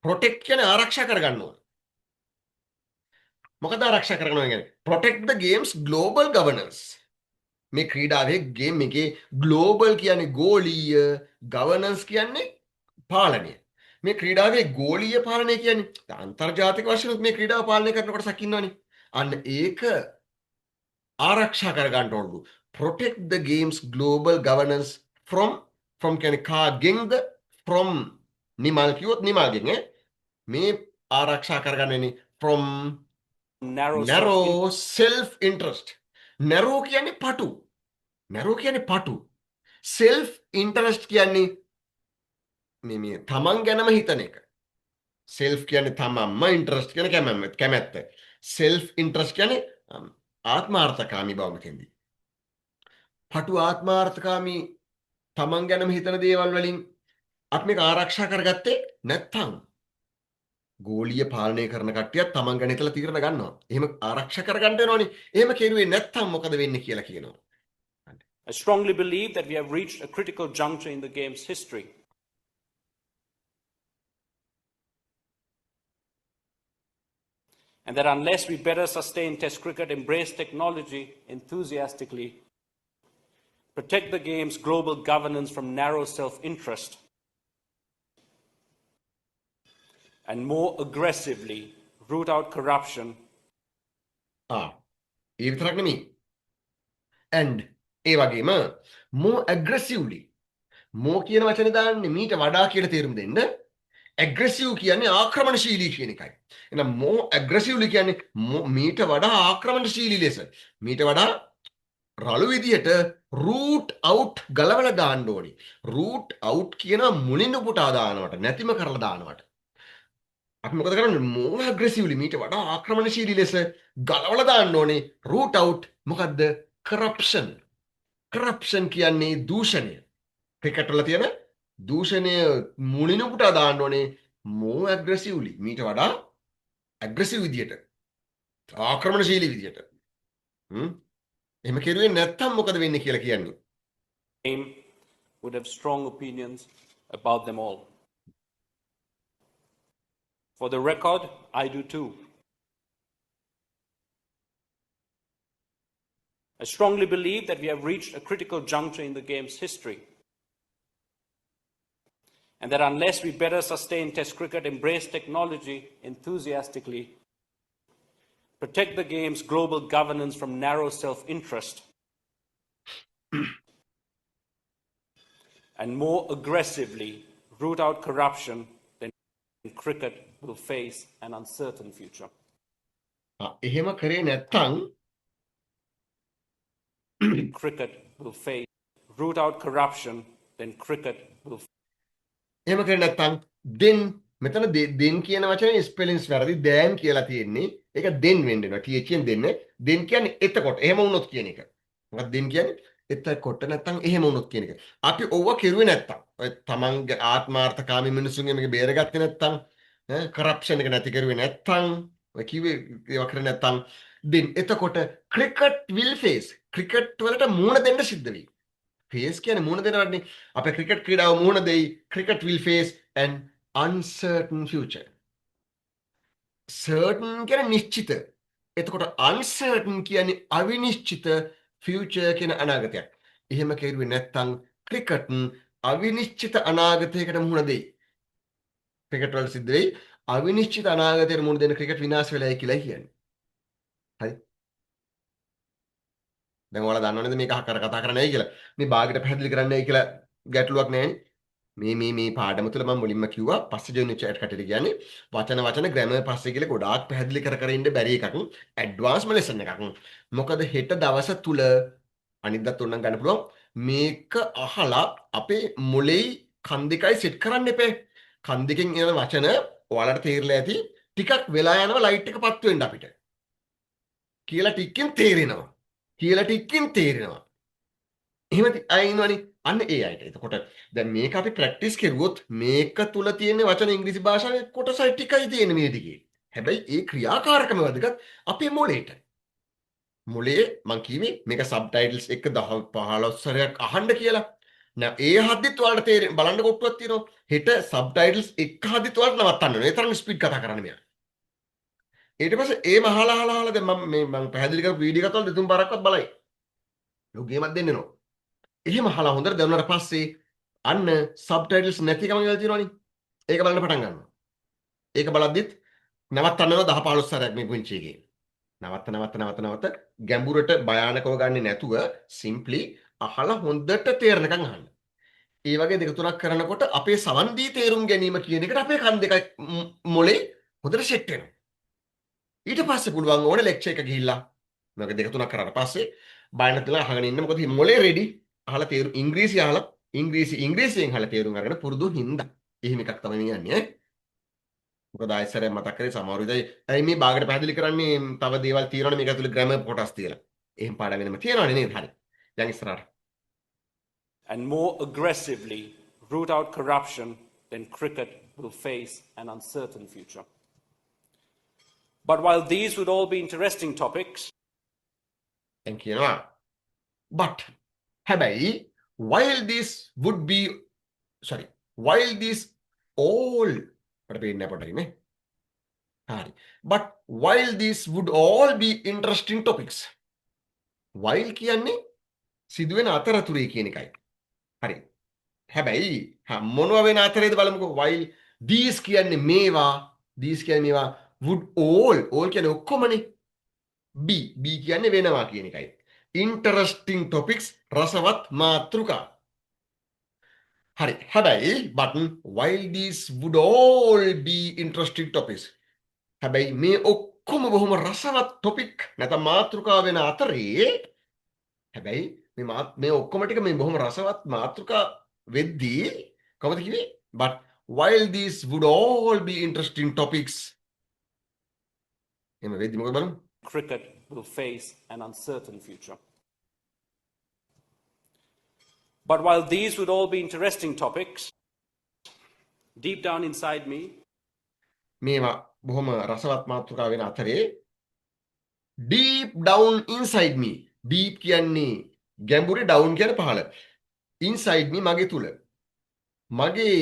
protect කියන්නේ ආරක්ෂා කරගන්න ඕන. මොකද ආරක්ෂා කරගන්නවා කියන්නේ? protect the game's global governance. මේ ක්‍රීඩාවේ ගේම් එකේ global කියන්නේ ගෝලීය, governance කියන්නේ පාලනය. මේ ක්‍රීඩාවේ ගෝලීය පාලනය කියන්නේ අන්තර්ජාතික වශයෙන් මේ ක්‍රීඩාව පාලනය කරන කොටසක් ඉන්නවනේ. අන්න ඒක ආරක්ෂා කරගන්න ඕනලු. protect the game's global governance from කියන්නේ කාගෙන්ද from නිමල් කිව්වොත් නිමල්ගෙන් මේ ආරක්ෂා කරගන්නනේ from narrow self interest. narrow කියන්නේ පටු. narrow කියන්නේ පටු. self interest කියන්නේ මේ තමන් ගැනම හිතන එක. self කියන්නේ තමන්ම, interest කියන්නේ කැමැත්ත. self interest කියන්නේ ආත්මාර්ථකාමී බව මෙතෙන්දී. පටු ආත්මාර්ථකාමී තමන් ගැනම හිතන දේවල් වලින් අපි මේක ආරක්ෂා කරගත්තේ නැත්නම් ගෝලීය පාලනය කරන කට්ටියත් තමන් ගැන හිතලා තීරණ ගන්නවා. එහෙම ආරක්ෂා කරගන්න වෙනවනේ. එහෙම කෙරුවේ නැත්නම් මොකද වෙන්නේ කියලා කියනවා. I strongly believe that we have reached a critical juncture in the game's history. And that unless we better sustain test cricket, embrace technology enthusiastically, protect the game's global governance from narrow self-interest, and more aggressively root out corruption. ඒ විතරක් නෙමෙයි. and ඒ වගේම more aggressively more කියන වචනේ දාන්නේ මීට වඩා කියලා තේරුම් දෙන්න. aggressive කියන්නේ ආක්‍රමණශීලී කියන එකයි. එහෙනම් more aggressively කියන්නේ මීට වඩා ආක්‍රමණශීලී ලෙස මීට වඩා රළු විදියට root out ගලවලා දාන්න ඕනේ. root out කියන මුලින් උපුටා දානවට නැතිම කරලා දානවට. අපි මොකද කරන්නේ? more aggressively මීට වඩා ආක්‍රමණශීලී ලෙස ගලවලා දාන්න ඕනේ. root out මොකද්ද? corruption. corruption කියන්නේ දූෂණය. ක්‍රිකට් වල තියෙන දූෂණය මුලින් උපුටා දාන්න ඕනේ more aggressively මීට වඩා aggressive විදියට ආක්‍රමණශීලී විදියට. එහෙම කෙරුවේ නැත්තම් මොකද වෙන්නේ කියලා කියන්නේ? Game would have strong opinions about them all. For the record, I do too. I strongly believe that we have reached a critical juncture in the game's history, and that unless we better sustain test cricket, embrace technology enthusiastically, protect the game's global governance from narrow self-interest, and more aggressively root out corruption, then cricket will face an uncertain future. එහෙම කරේ නැත්තම් Cricket will face, root out corruption, then cricket will එහෙම කරේ නැත්තම් then මෙතන then කියන වචනේ ස්පෙලින්ස් වැරදි දැන් කියලා තියෙන්නේ. ඒක then වෙන්න වෙනවා. th එකෙන් දෙන්නේ. then කියන්නේ එතකොට. එහෙම වුණොත් කියන එක. මොකක්ද then කියන්නේ? එතකොට නැත්තම් එහෙම වුණොත් කියන එක. අපි ඕව කෙරුවේ නැත්තම් ඔය තමන්ගේ ආත්මාර්ථකාමී මිනිසුන්ගේ මේක බේරගත්තේ නැත්තම් කරප්ෂන් එක නැති කරුවේ නැත්තම් ඔය කිව්වේ ඒවා කරේ නැත්තම් then එතකොට cricket will face cricket වලට මුහුණ දෙන්න සිද්ධ වෙයි. face කියන්නේ මුහුණ දෙනවනේ. අපේ cricket ක්‍රීඩාව මුහුණ දෙයි. cricket will face an uncertain future. certain කියන්නේ නිශ්චිත. එතකොට uncertain කියන්නේ අවිනිශ්චිත future කියන අනාගතයක්. එහෙම කෙරුවේ නැත්තම් cricket අවිනිශ්චිත අනාගතයකට මුහුණ දෙයි. cricket වල සිද්ධ වෙයි අවිනිශ්චිත අනාගතයට මුහුණ දෙන cricket විනාශ වෙලයි කියලා කියන්නේ. හරි. දැන් ඔයාලා දන්නවනේද මේක කර කතා කරන්නේ ඇයි කියලා? මේ භාගයට පැහැදිලි කරන්නේ ඇයි කියලා ගැටලුවක් නැහැනේ. මේ පාඩම තුල මම මුලින්ම කිව්වා පස්සේ ජොයින් chat කටට කියන්නේ වචන ග්‍රැමර් පස්සේ කියලා ගොඩාක් පැහැදිලි කර ඉන්න බැරි එකක්. ඇඩ්වාන්ස්ම ලෙසන් එකක්. මොකද හෙට දවස තුල අනිද්දාත් උනම් ගන්න පුළුවන්. මේක අහලා අපේ මොලේ කන් දෙකයි සෙට් කරන්න එපේ. කන් දෙකෙන් එන වචන ඔයාලට තේරෙලා ඇති. ටිකක් වෙලා යනවා ලයිට් එක පත්තු වෙන්න අපිට. කියලා ටිකකින් තේරෙනවා. එහෙම අය ඉන්නවනේ අන්න ඒ අයට. එතකොට දැන් මේක අපි ප්‍රැක්ටිස් කරුවොත් මේක තුල තියෙන වචන ඉංග්‍රීසි භාෂාවේ කොටසයි ටිකයි තියෙන මේ ටිකේ. හැබැයි ඒ ක්‍රියාකාරකම වැදගත් අපේ මොළේට. මොළේ මං කිව්වේ මේක සබ්ටයිටල්ස් එක 10 15 සැරයක් අහන්න කියලා. නෑ ඒ හද්දිත් ඔයාලට තේරෙන්න බලන්න කොටුවක් තියෙනවා. හෙට සබ්ටයිටල්ස් එක හද්දිත් ඔයාලට නවත්තන්න ඕනේ. ඒ තරම් ස්පීඩ් කතා කරන්න මෙයා. ඊට පස්සේ ඒ මහලා දැන් මම පැහැදිලි කරපු වීඩියෝ එකත් වල දෙතුන් පාරක්වත් බලයි. ලොගේමක් දෙන්නේ නෝ. එහෙම අහලා හොඳට දැනුණාට පස්සේ අන්න සබ්ටයිටල්ස් නැති කම කියලා තියෙනවනේ. ඒක බලන්න පටන් ගන්නවා. ඒක බලද්දිත් නවත්තන්න වෙනවා 10 15 සැරයක් මේ පුංචි එකේ. නවත්ත ගැඹුරට භයානකව ගන්නේ නැතුව සිම්ප්ලි අහලා හොඳට තේරෙනකන් අහන්න. ඒ වගේ දෙක තුනක් කරනකොට අපේ සවන් දී තේරුම් ගැනීම කියන එකට අපේ කන් දෙකයි මොලේ හොඳට සෙට් වෙනවා. ඊට පස්සේ පුළුවන් ඕනේ ලෙක්චර් එක ගිහිල්ලා මේක දෙක තුනක් කරාට පස්සේ බය නැතිලා අහගෙන ඉන්න. මොකද මොලේ රෙඩි. අහලා තේරු ඉංග්‍රීසි අහලා ඉංග්‍රීසියෙන් අහලා තේරුම් අරගෙන පුරුදු හින්දා. එහෙම එකක් තමයි මේ යන්නේ ඈ. මොකද ආයෙසරයක් මතක් කරේ සමහර විදිහයි ඇයි මේ භාගයට පැහැදිලි කරන්නේ තව දේවල් තියෙනවනේ මේක ඇතුලේ ග්‍රැමර් කොටස් තියලා. එහෙම පාඩම් වෙනම තියෙනවනේ නේද? හරි. දැන් ඉස්සරහට. and more aggressively root out corruption, then cricket will face an uncertain future. But while these would all be interesting topics, දැන් කියනවා but හැබැයි while this would be while this all මට පේන්නේ නැහැ පොඩ්ඩක් නේ. හරි. but while this would all be interesting topics. while කියන්නේ සිදුවෙන අතරතුරේ කියන එකයි. හරි. හැබැයි මොනවා වෙන අතරේද බලමුකෝ. while these කියන්නේ මේවා would all කියන්නේ ඔක්කොමනේ. b කියන්නේ වෙනවා කියන එකයි. interesting topics රසවත් මාතෘකා. හරි. හැබැයි but while these would all be interesting topics. හැබැයි මේ ඔක්කොම බොහොම රසවත් topic නැත්නම් මාතෘකා වෙන අතරේ හැබැයි මේ ඔක්කොම ටික මේ බොහොම රසවත් මාතෘකා වෙද්දී කොහොමද කිව්වේ? but while these would all be interesting topics. එහෙම වෙද්දී මොකද බලමු? cricket will face an uncertain future. But while these would all be interesting topics, deep down inside me, මේවා බොහොම රසවත් මාතෘකා වෙන අතරේ deep down inside me. deep කියන්නේ ගැඹුරේ, down කියන්නේ පහළ. inside me මගේ තුල. මගේ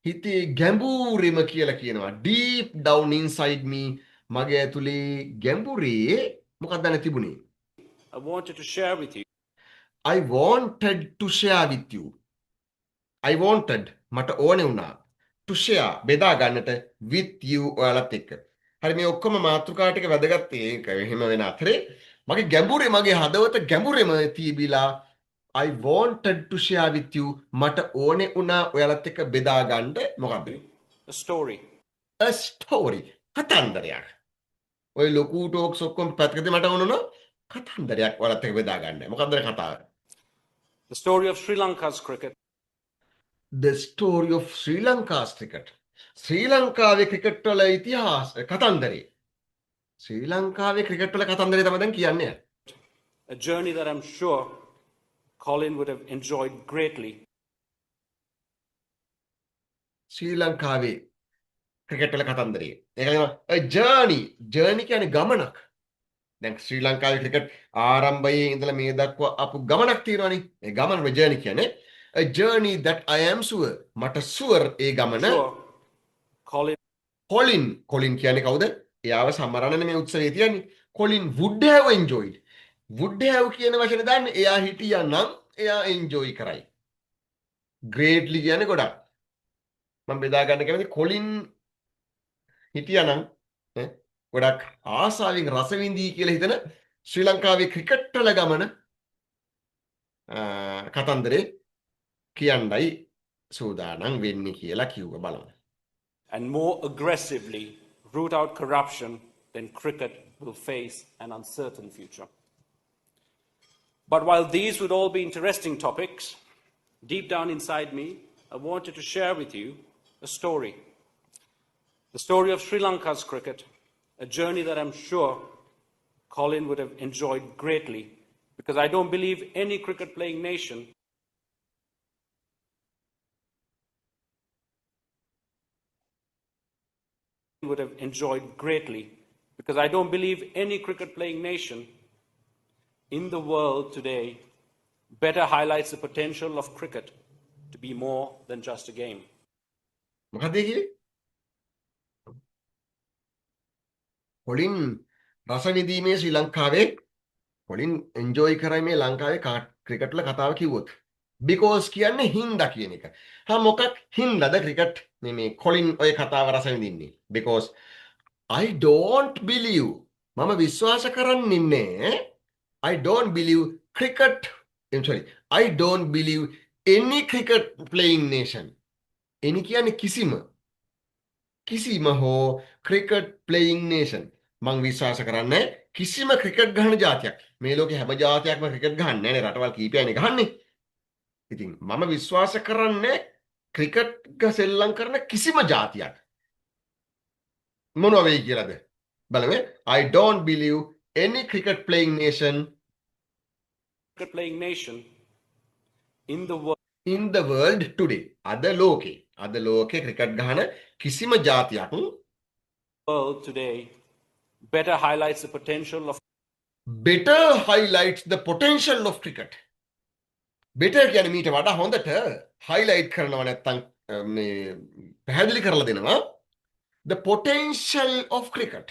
හිතේ ගැඹුරෙම කියලා කියනවා. deep down inside me මගේ ඇතුලේ ගැඹුරේ මොකක්ද නැ තිබුණේ? I wanted to share with you I wanted to share with you. I wanted මට ඕනේ වුණා to share බෙදා ගන්නට with you ඔයාලත් එක්ක. හරි මේ ඔක්කොම මාතෘකා ටික වැදගත් ඒක එහෙම වෙන අතරේ මගේ ගැඹුරේ මගේ හදවත ගැඹුරේම තිබිලා I wanted to share with you මට ඕනේ වුණා ඔයාලත් එක්ක බෙදා ගන්න මොකක්ද? a story. a story. කතන්දරයක්. ඔය ලොකු ටෝක්ස් ඔක්කොම පැත්තකදී මට වුණා කතන්දරයක් ඔයාලත් එක්ක බෙදා ගන්න. මොකක්ද කතාව? The story of Sri Lanka's cricket. The story of Sri Lanka's cricket. ශ්‍රී ලංකාවේ ක්‍රිකට් වල ඉතිහාස කතන්දරේ. ශ්‍රී ලංකාවේ ක්‍රිකට් වල කතන්දරේ තමයි දැන් කියන්නේ. A journey that I'm sure Colin would have enjoyed greatly. ශ්‍රී ලංකාවේ ක්‍රිකට් වල කතන්දරේ. ඒක තමයි a journey. journey කියන්නේ ගමනක්. දැන් ශ්‍රී ලංකාවේ ක්‍රිකට් ආරම්භයේ ඉඳලා මේ දක්වා අපු ගමනක් තියෙනවනේ. ඒ ගමන journey කියන්නේ a journey that I am sure. මට sure ඒ ගමන Sure, Colin කොලින් කියන්නේ කවුද? එයාව සමරන්නේ මේ උත්සවයේ තියන්නේ. Colin would have enjoyed. would have කියන වචනේ දාන්නේ එයා හිටියා නම් එයා enjoy කරයි. greatly කියන්නේ ගොඩක්. මම බෙදා ගන්න කැමති කොලින් හිටියා නම් ගොඩක් ආසාවෙන් රස විඳී කියලා හිතන ශ්‍රී ලංකාවේ ක්‍රිකට් වල ගමන කතන්දරේ කියන්නයි සූදානම් වෙන්නේ කියලා කිව්ව බලමු. and more aggressively root out corruption, then cricket will face an uncertain future. But while these would all be interesting topics, deep down inside me, I wanted to share with you a story. The story of Sri Lanka's cricket, a journey that I'm sure Colin would have enjoyed greatly, because I don't believe any cricket playing nation would have enjoyed greatly, because I don't believe any cricket playing nation in the world today better highlights the potential of cricket to be more than just a game. මොකද ඒ කිව්වේ? Colin රස විඳීමේ ශ්‍රී ලංකාවේ Colin enjoy කරයි මේ ලංකාවේ cricket වල කතාව කිව්වොත්. because කියන්නේ හින්දා කියන එක. හා මොකක් හින්දාද ක්‍රිකට් මේ කොලින් ඔය කතාව රස විඳින්නේ? because I don't believe මම විශ්වාස කරන්නේ නැහැ. I don't believe cricket I'm sorry. I don't believe any cricket playing nation. any කියන්නේ කිසිම හෝ cricket playing nation. මං විශ්වාස කරන්නේ කිසිම ක්‍රිකට් ගහන ජාතියක්. මේ ලෝකේ හැම ජාතියක්ම ක්‍රිකට් ගහන්නේ නැහැ නේ. රටවල් කීපයක්නේ ගහන්නේ. ඉතින් මම විශ්වාස කරන්නේ ක්‍රිකට් සෙල්ලම් කරන කිසිම ජාතියක් මොනවා වෙයි කියලාද? බලමු. I don't believe any cricket playing nation Cricket playing nation in the world today. අද ලෝකේ ක්‍රිකට් ගහන කිසිම ජාතියක් world today better highlights the potential of cricket. better කියන්නේ මීට වඩා හොඳට highlight කරනවා නැත්නම් මේ පැහැදිලි කරලා දෙනවා the potential of cricket.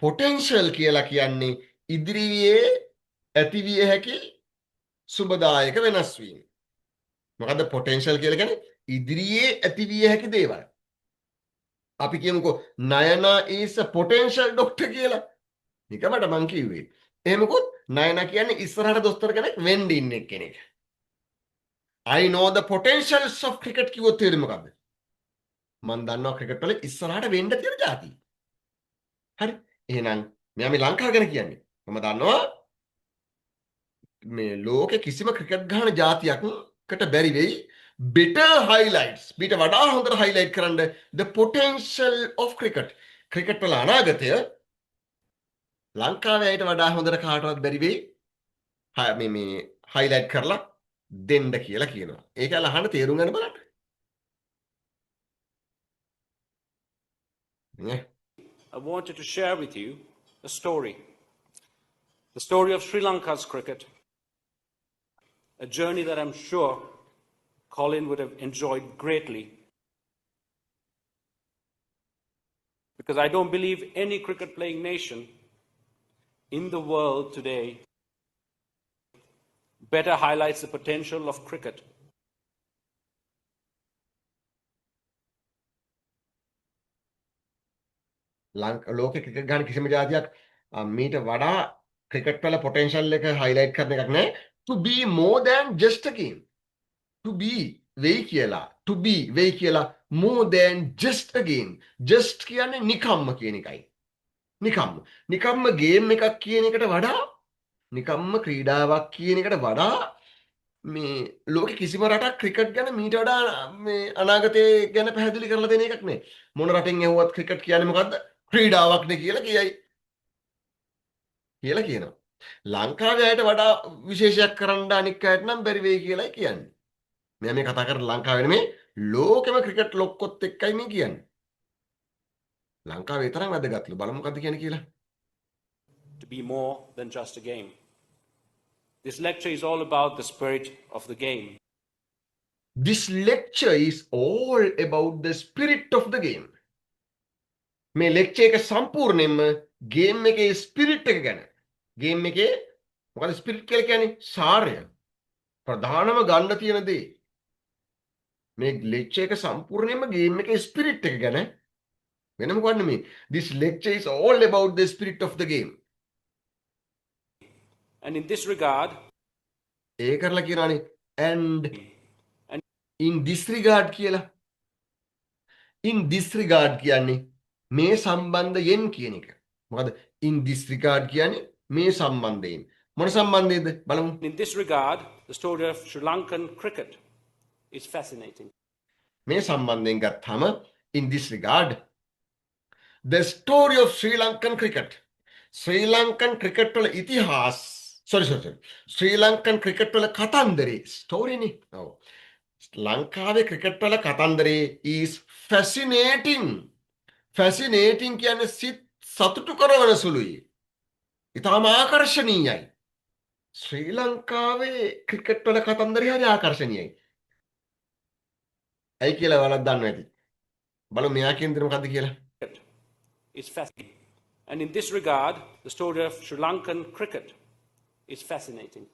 potential කියලා කියන්නේ ඉදිරියේ ඇතිවිය හැකි සුබදායක වෙනස් වීම. මොකද්ද potential කියලා කියන්නේ? ඉදිරියේ ඇතිවිය හැකි දේවල්. අපි කියමුකෝ නයනා is a potential doctor කියලා. නිකමට මං කිව්වේ. එහෙමකොත් නයනා කියන්නේ ඉස්සරහට දොස්තර කෙනෙක් වෙන්න ඉන්නේ කෙනෙක්. I know the potentials of cricket කිව්වොත් තේරෙන්නේ මොකද්ද? මං දන්නවා ක්‍රිකට් වල ඉස්සරහට වෙන්න තියෙන જાති. හරි. එහෙනම් මෙයා මේ ලංකාව ගැන කියන්නේ. මම දන්නවා මේ ලෝකේ කිසිම ක්‍රිකට් ගහන જાතියකට බැරි වෙයි better highlights පිට වඩා හොඳට highlight කරන්න the potential of cricket. Cricket වල අනාගතය ලංකාවේ අයට වඩා හොඳට කාටවත් බැරි වෙයි මේ highlight කරලා දෙන්න කියලා කියනවා. ඒක අහන්න තේරුම් ගන්න බලන්න. I wanted to share with you a story. The story of Sri Lanka's cricket, a journey that I'm sure Colin would have enjoyed greatly, because I don't believe any cricket playing nation in the world today better highlights the potential of cricket ලෝකේ cricket ගහන කිසිම ජාතියක් මීට වඩා cricket වල potential එක highlight කරන එකක් නෑ. to be more than just a game. to be වෙයි කියලා more than just a game. Just කියන්නේ නිකම්ම කියන එකයි. නිකම්ම ගේම් එකක් කියන එකට වඩා නිකම්ම ක්‍රීඩාවක් කියන එකට වඩා මේ ලෝකෙ කිසිම රටක් ක්‍රිකට් ගැන මීට වඩා මේ අනාගතය ගැන පැහැදිලි කරලා දෙන එකක් නෑ. මොන රටෙන් ඇහුවත් ක්‍රිකට් කියන්නේ මොකද්ද? ක්‍රීඩාවක්නේ කියලා කියයි. කියලා කියනවා. ලංකාවේ අයට වඩා විශේෂයක් කරන්න අනික් අයට නම් බැරි වෙයි කියලායි කියන්නේ. මෙයා මේ කතා කරන්නේ ලංකාවේ නෙමෙයි ලෝකෙම ක්‍රිකට් ලොක්කොත් එක්කයි මේ කියන්නේ. ලංකාවේ තරම් වැදගත්ලු බලමු මොකද්ද කියන්නේ කියලා. To be more than just a game. This lecture is all about the spirit of the game. This lecture is all about the spirit of the game. මේ ලෙක්චර් එක සම්පූර්ණයෙන්ම ගේම් එකේ ස්පිරිට් එක ගැන. ගේම් එකේ මොකද spirit කියලා කියන්නේ? සාරය. ප්‍රධානම ගන්න තියෙන දේ. මේ ලෙක්චර් එක සම්පූර්ණයෙන්ම ගේම් එකේ ස්පිරිට් එක ගැන. වෙන මොකක්ද නෙමෙයි. This lecture is all about the spirit of the game. And in this regard, ඒ කරලා කියනවානේ and in this regard කියලා. in this regard කියන්නේ මේ සම්බන්ධයෙන් කියන එක. මොකද in this regard කියන්නේ මේ සම්බන්ධයෙන්. මොන සම්බන්ධයේද බලමු. in this regard, the story of Sri Lankan cricket is fascinating. මේ සම්බන්ධයෙන් ගත්තාම in this regard the story of Sri Lankan cricket. Sri Lankan cricket වල ඉතිහාස sorry ශ්‍රී ලංකන් ක්‍රිකට් වල කතන්දරේ ස්ටෝරිනේ. ඔව්. ලංකාවේ ක්‍රිකට් වල කතන්දරේ is fascinating. fascinating කියන්නේ සිත් සතුටු කරවන සුළුයි. ඉතාම ආකර්ශනීයයි. ශ්‍රී ලංකාවේ ක්‍රිකට් වල කතන්දරේ හරි ආකර්ශනීයයි. ඇයි කියලා ඔයාලත් දන්නවා ඇති. බලමු මෙයා කියන්නේ මොකද්ද කියලා. Is fascinating. And in this regard, the story of Sri Lankan cricket is fascinating.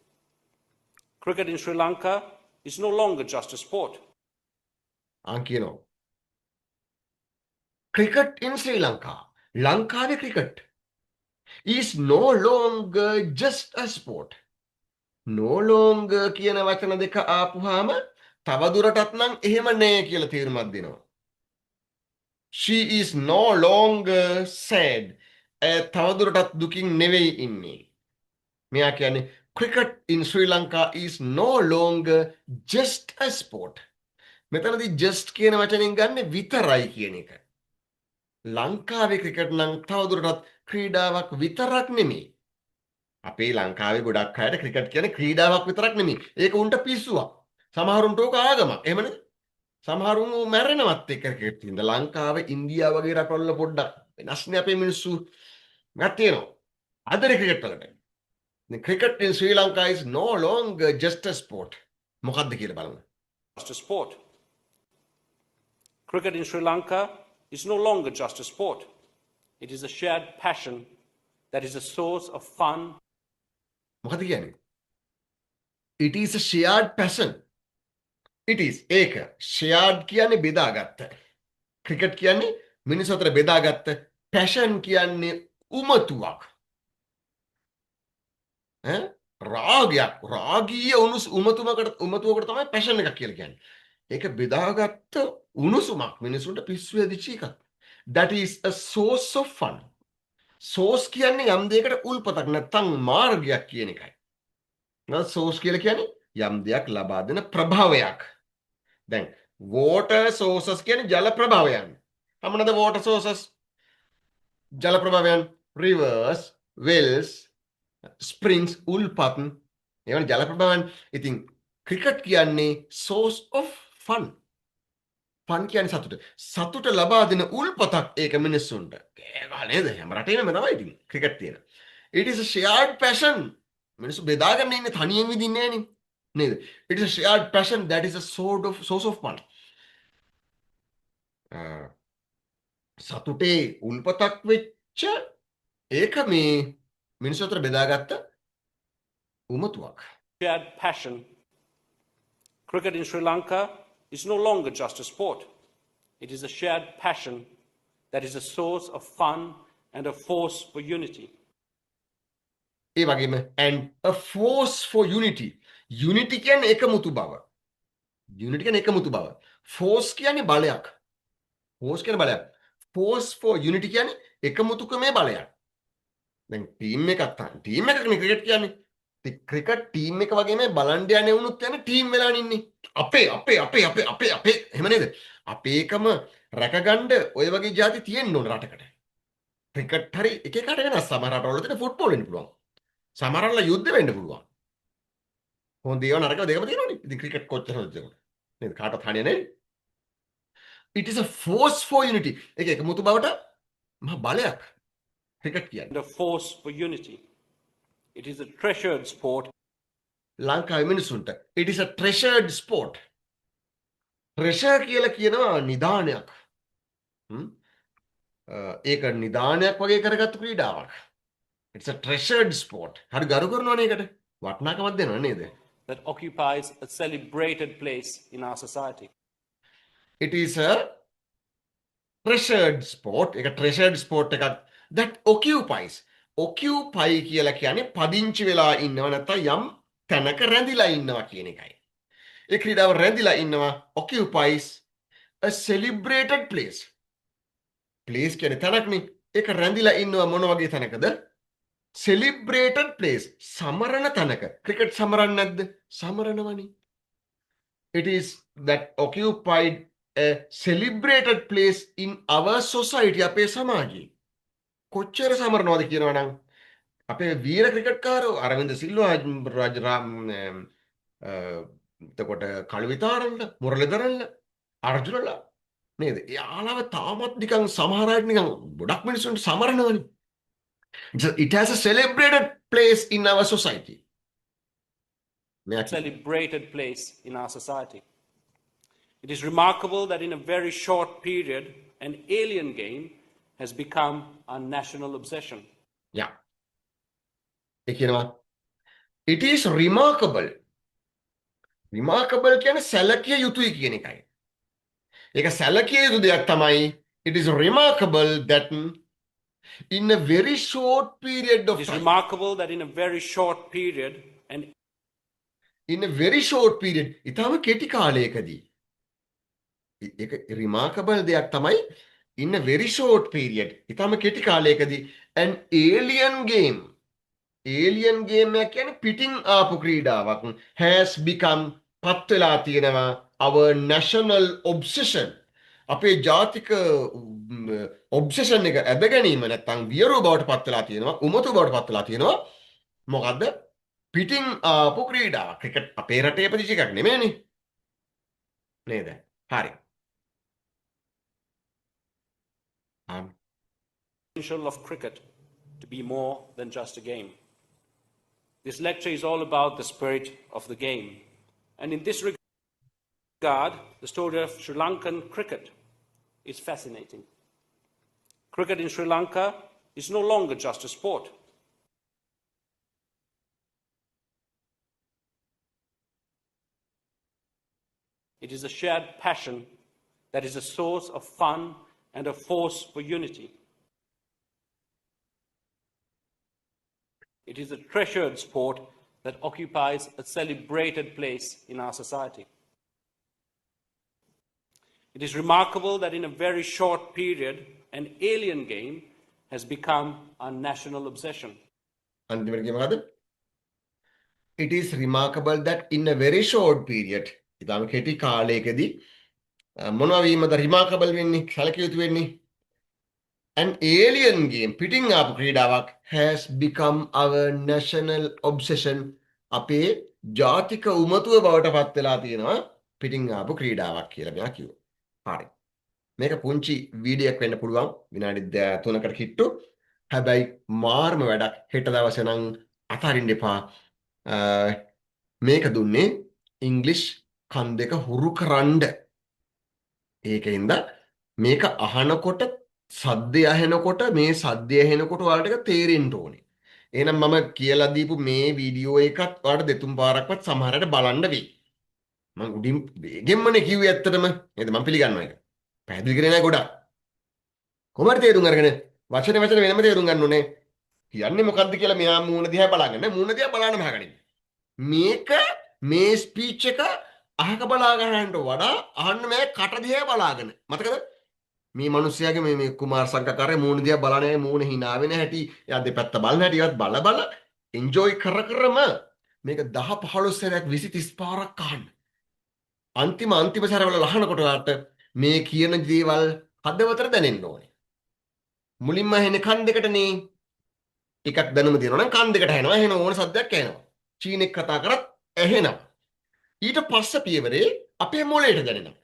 Cricket in Sri Lanka is no longer just a sport. කියනවා. cricket in Sri Lanka. ලංකාවේ cricket is no longer just a sport. no longer කියන වචන දෙක ආපුවාම තවදුරටත් නම් එහෙම නෑ කියලා තේරුමක් දෙනවා. she is no longer sad. තවදුරටත් දුකින් නෙවෙයි ඉන්නේ. මෙයා කියන්නේ cricket in Sri Lanka is no longer just a sport. මෙතනදී just කියන වචනෙන් ගන්න විතරයි කියන එක. ලංකාවේ ක්‍රිකට් නම් තවදුරටත් ක්‍රීඩාවක් විතරක් නෙමෙයි. අපේ ලංකාවේ ගොඩක් අයට ක්‍රිකට් කියන්නේ ක්‍රීඩාවක් විතරක් නෙමෙයි. ඒක උන්ට පිස්සුවක්. සමහරුන්ට ඕක ආගමක්. එහෙමනේ. සමහරුන් මැරෙනවත් එක්ක ක්‍රිකට් ඉඳ ලංකාවේ ඉන්දියාව වගේ රටවල පොඩ්ඩක් වෙනස්නේ අපේ මිනිස්සු. මට තියෙනවා. ආදරේ ක්‍රිකට් වලට. The cricket in Sri Lanka is no longer just a sport. මොකද්ද කියලා බලමු. Just a sport. Cricket in Sri Lanka is no longer just a sport. It is a shared passion that is a source of fun. මොකද කියන්නේ? It is a shared passion. It is ඒක shared කියන්නේ බෙදාගත්ත. cricket කියන්නේ මිනිස්සු අතර බෙදාගත්ත. passion කියන්නේ උමතුවක්. රාගයක් රාගීය උමතුවකට තමයි passion එකක් කියලා කියන්නේ. ඒක බෙදාගත්ත උණුසුමක් මිනිසුන්ට පිස්සු හැදිච්ච එකක්. That is a source of fun. source කියන්නේ යම් දෙයකට උල්පතක් නැත්නම් මාර්ගයක් කියන එකයි. නේද? source කියලා කියන්නේ යම් දෙයක් ලබා දෙන ප්‍රභාවයක්. දැන් water sources කියන්නේ ජල ප්‍රභාවයන්. මොනවාද water sources? ජල ප්‍රභාවයන් rivers, wells, springs, උල්පත්. ඒවනේ ජල ප්‍රභාවයන්. ඉතින් cricket කියන්නේ source of fun. fun කියන්නේ සතුට. සතුට ලබා දෙන උල්පතක් ඒක මිනිස්සුන්ට. ඒක නේද? හැම රටේම තමයි ඉතින් cricket තියෙන. It is a shared passion. මිනිස්සු බෙදාගෙන ඉන්නේ තනියෙන් විඳින්නේ නෑනේ. නේද? It is a shared passion that is a source of fun. සතුටේ උල්පතක් වෙච්ච ඒක මේ මිනිස්සු අතර බෙදාගත්ත උමතුවක්. Shared passion. Cricket in Sri Lanka is no longer just a sport. It is a shared passion that is a source of fun and a force for unity. ඒ වගේම and a force for unity. unity කියන්නේ එකමුතු බව. unity කියන්නේ එකමුතු බව. force කියන්නේ බලයක්. Force කියන බලයක්. Force for unity කියන්නේ එකමුතුකමේ බලයක්. දැන් ටීම් එකක් තමයි. ටීම් එකකනේ ක්‍රිකට් කියන්නේ. ඉතින් ක්‍රිකට් ටීම් එක වගේ මේ බලන් යන්නේ වුණොත් යන්නේ ටීම් වෙලානේ ඉන්නේ. අපේ එහෙම නේද? අපේකම රැකගන්න ඔය වගේ જાති තියෙන්න ඕන රටකට. ක්‍රිකට් හරි එක එකට වෙනස්. සමහර රටවල තියෙන ෆුට්බෝල් වෙන්න පුළුවන්. සමහර රටවල යුද්ධ වෙන්න පුළුවන්. හොඳ ඒවා නරක දෙකම තියෙනවනේ. ඉතින් ක්‍රිකට් කොච්චර හොඳද නේද? කාටවත් හානිය නැහැ. It is a force for unity. ඒක එකමුතු බවට මහ බලයක්. ක්‍රිකට් කියන්නේ. and a force for unity. It is a treasured sport. ලංකාවේ මිනිසුන්ට it is a treasured sport. treasure කියලා කියනවා නිදානයක්. ඒක නිදානයක් වගේ කරගත්තු ක්‍රීඩාවක්. It's a treasured sport. හරි ගරු කරනවනේ ඒකට. වටිනාකමක් දෙනව නේද? That occupies a celebrated place in our society. It is a treasured sport. ඒක treasured sport එකක් that occupies. Occupy කියලා කියන්නේ පදිංචි වෙලා ඉන්නව නැත්නම් යම් තැනක රැඳිලා ඉන්නවා කියන එකයි. ඒ ක්‍රීඩාව රැඳිලා ඉන්නවා occupies a celebrated place. place කියන්නේ තැනක්නේ. ඒක රැඳිලා ඉන්නවා මොන වගේ තැනකද? celebrated place. සමරන තැනක. ක්‍රිකට් සමරන්නේ නැද්ද? සමරනවනේ. It is that occupied a celebrated place in our society. අපේ සමාජයේ. කොච්චර සමරනවද කියනවනම් අපේ වීර ක්‍රිකට්කාරෝ අරවින්ද සිල්වා රාජරාම් එතකොට කල්විතාරල්ල මුරලිදරල්ල අර්ජුනලා නේද? එයාලව තාමත් නිකන් සමහර අය නිකන් ගොඩක් මිනිස්සුන්ට සමරනවනේ. It has a celebrated place in our society. Celebrated place in our society. It is remarkable that in a very short period, an alien game has become a national obsession. Yeah. ඒ කියනවා it is remarkable. remarkable කියන්නේ සැලකිය යුතුයි කියන එකයි. ඒක සැලකිය යුතු දෙයක් තමයි it is remarkable that in a very short period of It is time. remarkable that in a very short period, an in a very short period ඊටම කෙටි කාලයකදී ඒක remarkable දෙයක් තමයි in a very short period ඊටම කෙටි කාලයකදී an alien game එක කියන්නේ පිටින් ආපු ක්‍රීඩාවක් has become පත් වෙලා තියෙනවා our national obsession අපේ ජාතික obsession එක ඇද ගැනීම නැත්නම් වියරුව බවට පත් වෙලා තියෙනවා උමතු බවට පත් වෙලා තියෙනවා මොකද්ද පිටින් ආපු ක්‍රීඩාවක් ක්‍රිකට් අපේ රටේ ප්‍රතිච එකක් නෙමෙයිනේ නේද හරි potential of cricket to be more than just a game. This lecture is all about the spirit of the game. And in this regard, the story of Sri Lankan cricket is fascinating. Cricket in Sri Lanka is no longer just a sport. It is a shared passion that is a source of fun and a force for unity. It is a treasured sport that occupies a celebrated place in our society. It is remarkable that in a very short period, an alien game has become a national obsession. අන්තිමට කිය මොකද? It is remarkable that in a very short period ඊටම කෙටි කාලයකදී මොනවා වීමද remarkable වෙන්නේ? සැලකිය යුතු වෙන්නේ? An alien game පිටින් ආපු ක්‍රීඩාවක් has become our national obsession අපේ ජාතික උමතුව බවට පත් වෙලා තියෙනවා පිටින් ආපු ක්‍රීඩාවක් කියලා මෙයා කිව්වා. හරි. මේක පුංචි වීඩියෝ එකක් වෙන්න පුළුවන් විනාඩි 3කට කිට්ටු. හැබැයි මාර්ම වැඩක් හෙට දවසේ නම් අතාරින්න එපා. මේක දුන්නේ ඉංග්‍රීසි කන් දෙක හුරු කරන්න. ඒකින්ද මේක අහනකොට සද්දය ඇහෙනකොට මේ සද්දය ඇහෙනකොට ඔයාලට ඒක තේරෙන්න ඕනේ. එහෙනම් මම කියලා දීපු මේ වීඩියෝ එකත් ඔයාලට දෙතුන් පාරක්වත් සමහරට බලන්න වෙයි. මම උඩින් ගෙම්මනේ කිව්වේ ඇත්තටම. නේද? මම පිළිගන්නවා ඒක. පැහැදිලි කරේ නෑ ගොඩක්. කොහමද තේරුම් අරගෙන වචන වෙනම තේරුම් ගන්න ඕනේ. කියන්නේ මොකද්ද කියලා මෙයා මූණ දිහා බලාගෙන මූණ දිහා බලන්න මහගනින්න. මේක මේ ස්පීච් එක අහක බලා ගන්නට වඩා අහන්න මේ කට දිහා බලාගෙන. මතකද? මේ මිනිස්යාගේ මේ කුමාර සංකකාරයේ මූණ දිහා බලන්නේ මූණ hina වෙන හැටි එයා දෙපැත්ත බලන හැටි ඒවත් බල බල එන්ජොයි කරම මේක 10 15 සැරයක් 20 30 පාරක් අහන්න. අන්තිම සැරවල ලහනකොට වාට මේ කියන දේවල් හදවතට දැනෙන්න ඕනේ. මුලින්ම ඇහෙන්නේ කන් දෙකටනේ. ටිකක් දැනුම තියෙනවා නම් කන් දෙකට ඇහෙනවා. එහෙන ඕන සද්දයක් ඇහෙනවා. චීනෙක් කතා කරත් ඇහෙනවා. ඊට පස්සේ පියවරේ අපේ මොළයට දැනෙනවා.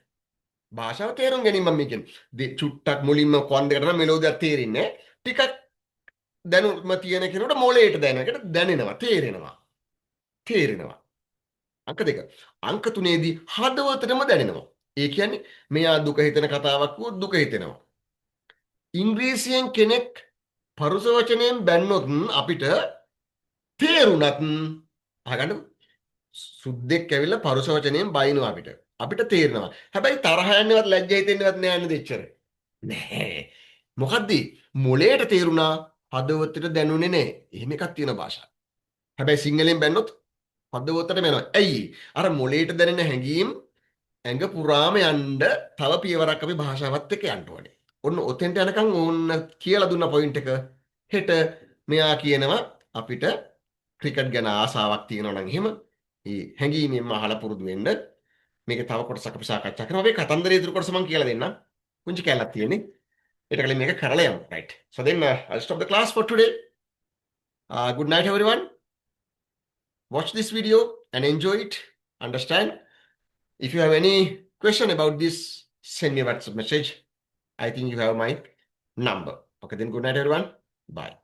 භාෂාව තේරුම් ගැනීම මම කියන්නේ. චුට්ටක් මුලින්ම කන් දෙකට නම් මෙලෝදියක් තේරෙන්නේ නැහැ. ටිකක් දැනුම තියෙන කෙනෙකුට මොළයට දැනෙනවා. ඒකට දැනෙනවා, තේරෙනවා. අංක 2. අංක 3ේදී හදවතටම දැනෙනවා. ඒ කියන්නේ මෙයා දුක හිතෙන කතාවක් වුත් දුක හිතෙනවා. ඉංග්‍රීසියෙන් කෙනෙක් පරුස වචනයෙන් බැන්නොත් අපිට තේරුණත් අහගන්න සුද්දෙක් ඇවිල්ලා පරුස වචනයෙන් බයිනවා අපිට. අපිට තේරෙනවා. හැබැයි තරහ යන්නවත් ලැජ්ජ හිතෙන්නවත් නෑ නේද එච්චර. නෑ. මොකද්ද? මොලේට තේරුණා හදවතට දැනුනේ නෑ. එහෙම එකක් තියෙන භාෂාව. හැබැයි සිංහලෙන් බැන්නොත් හදවතට මෙනවා. ඇයි? අර මොලේට දැනෙන හැඟීම් ඇඟ පුරාම යන්න තව පියවරක් අපි භාෂාවත් එක්ක යන්න ඕනේ. ඔන්න ඔතෙන්ට යනකම් ඕන්න කියලා දුන්න පොයින්ට් එක හෙට මෙයා කියනවා අපිට ක්‍රිකට් ගැන ආසාවක් තියෙනවා නම් එහෙම ඒ හැඟීමෙන්ම අහලා පුරුදු වෙන්න මේක තව කොටසක් අපි සාකච්ඡා කරනවා. අපි කතන්දරේ ඉදිරි කොටස මම කියලා දෙන්නම්. පුංචි කැලක් තියෙන්නේ. ඊට කලින් මේක කරලා යමු. right. So then I'll stop the class for today. Good night everyone. Watch this video and enjoy it. Understand? If you have any question about this, send me a WhatsApp message. I think you have my number. Okay, then good night, everyone. Bye.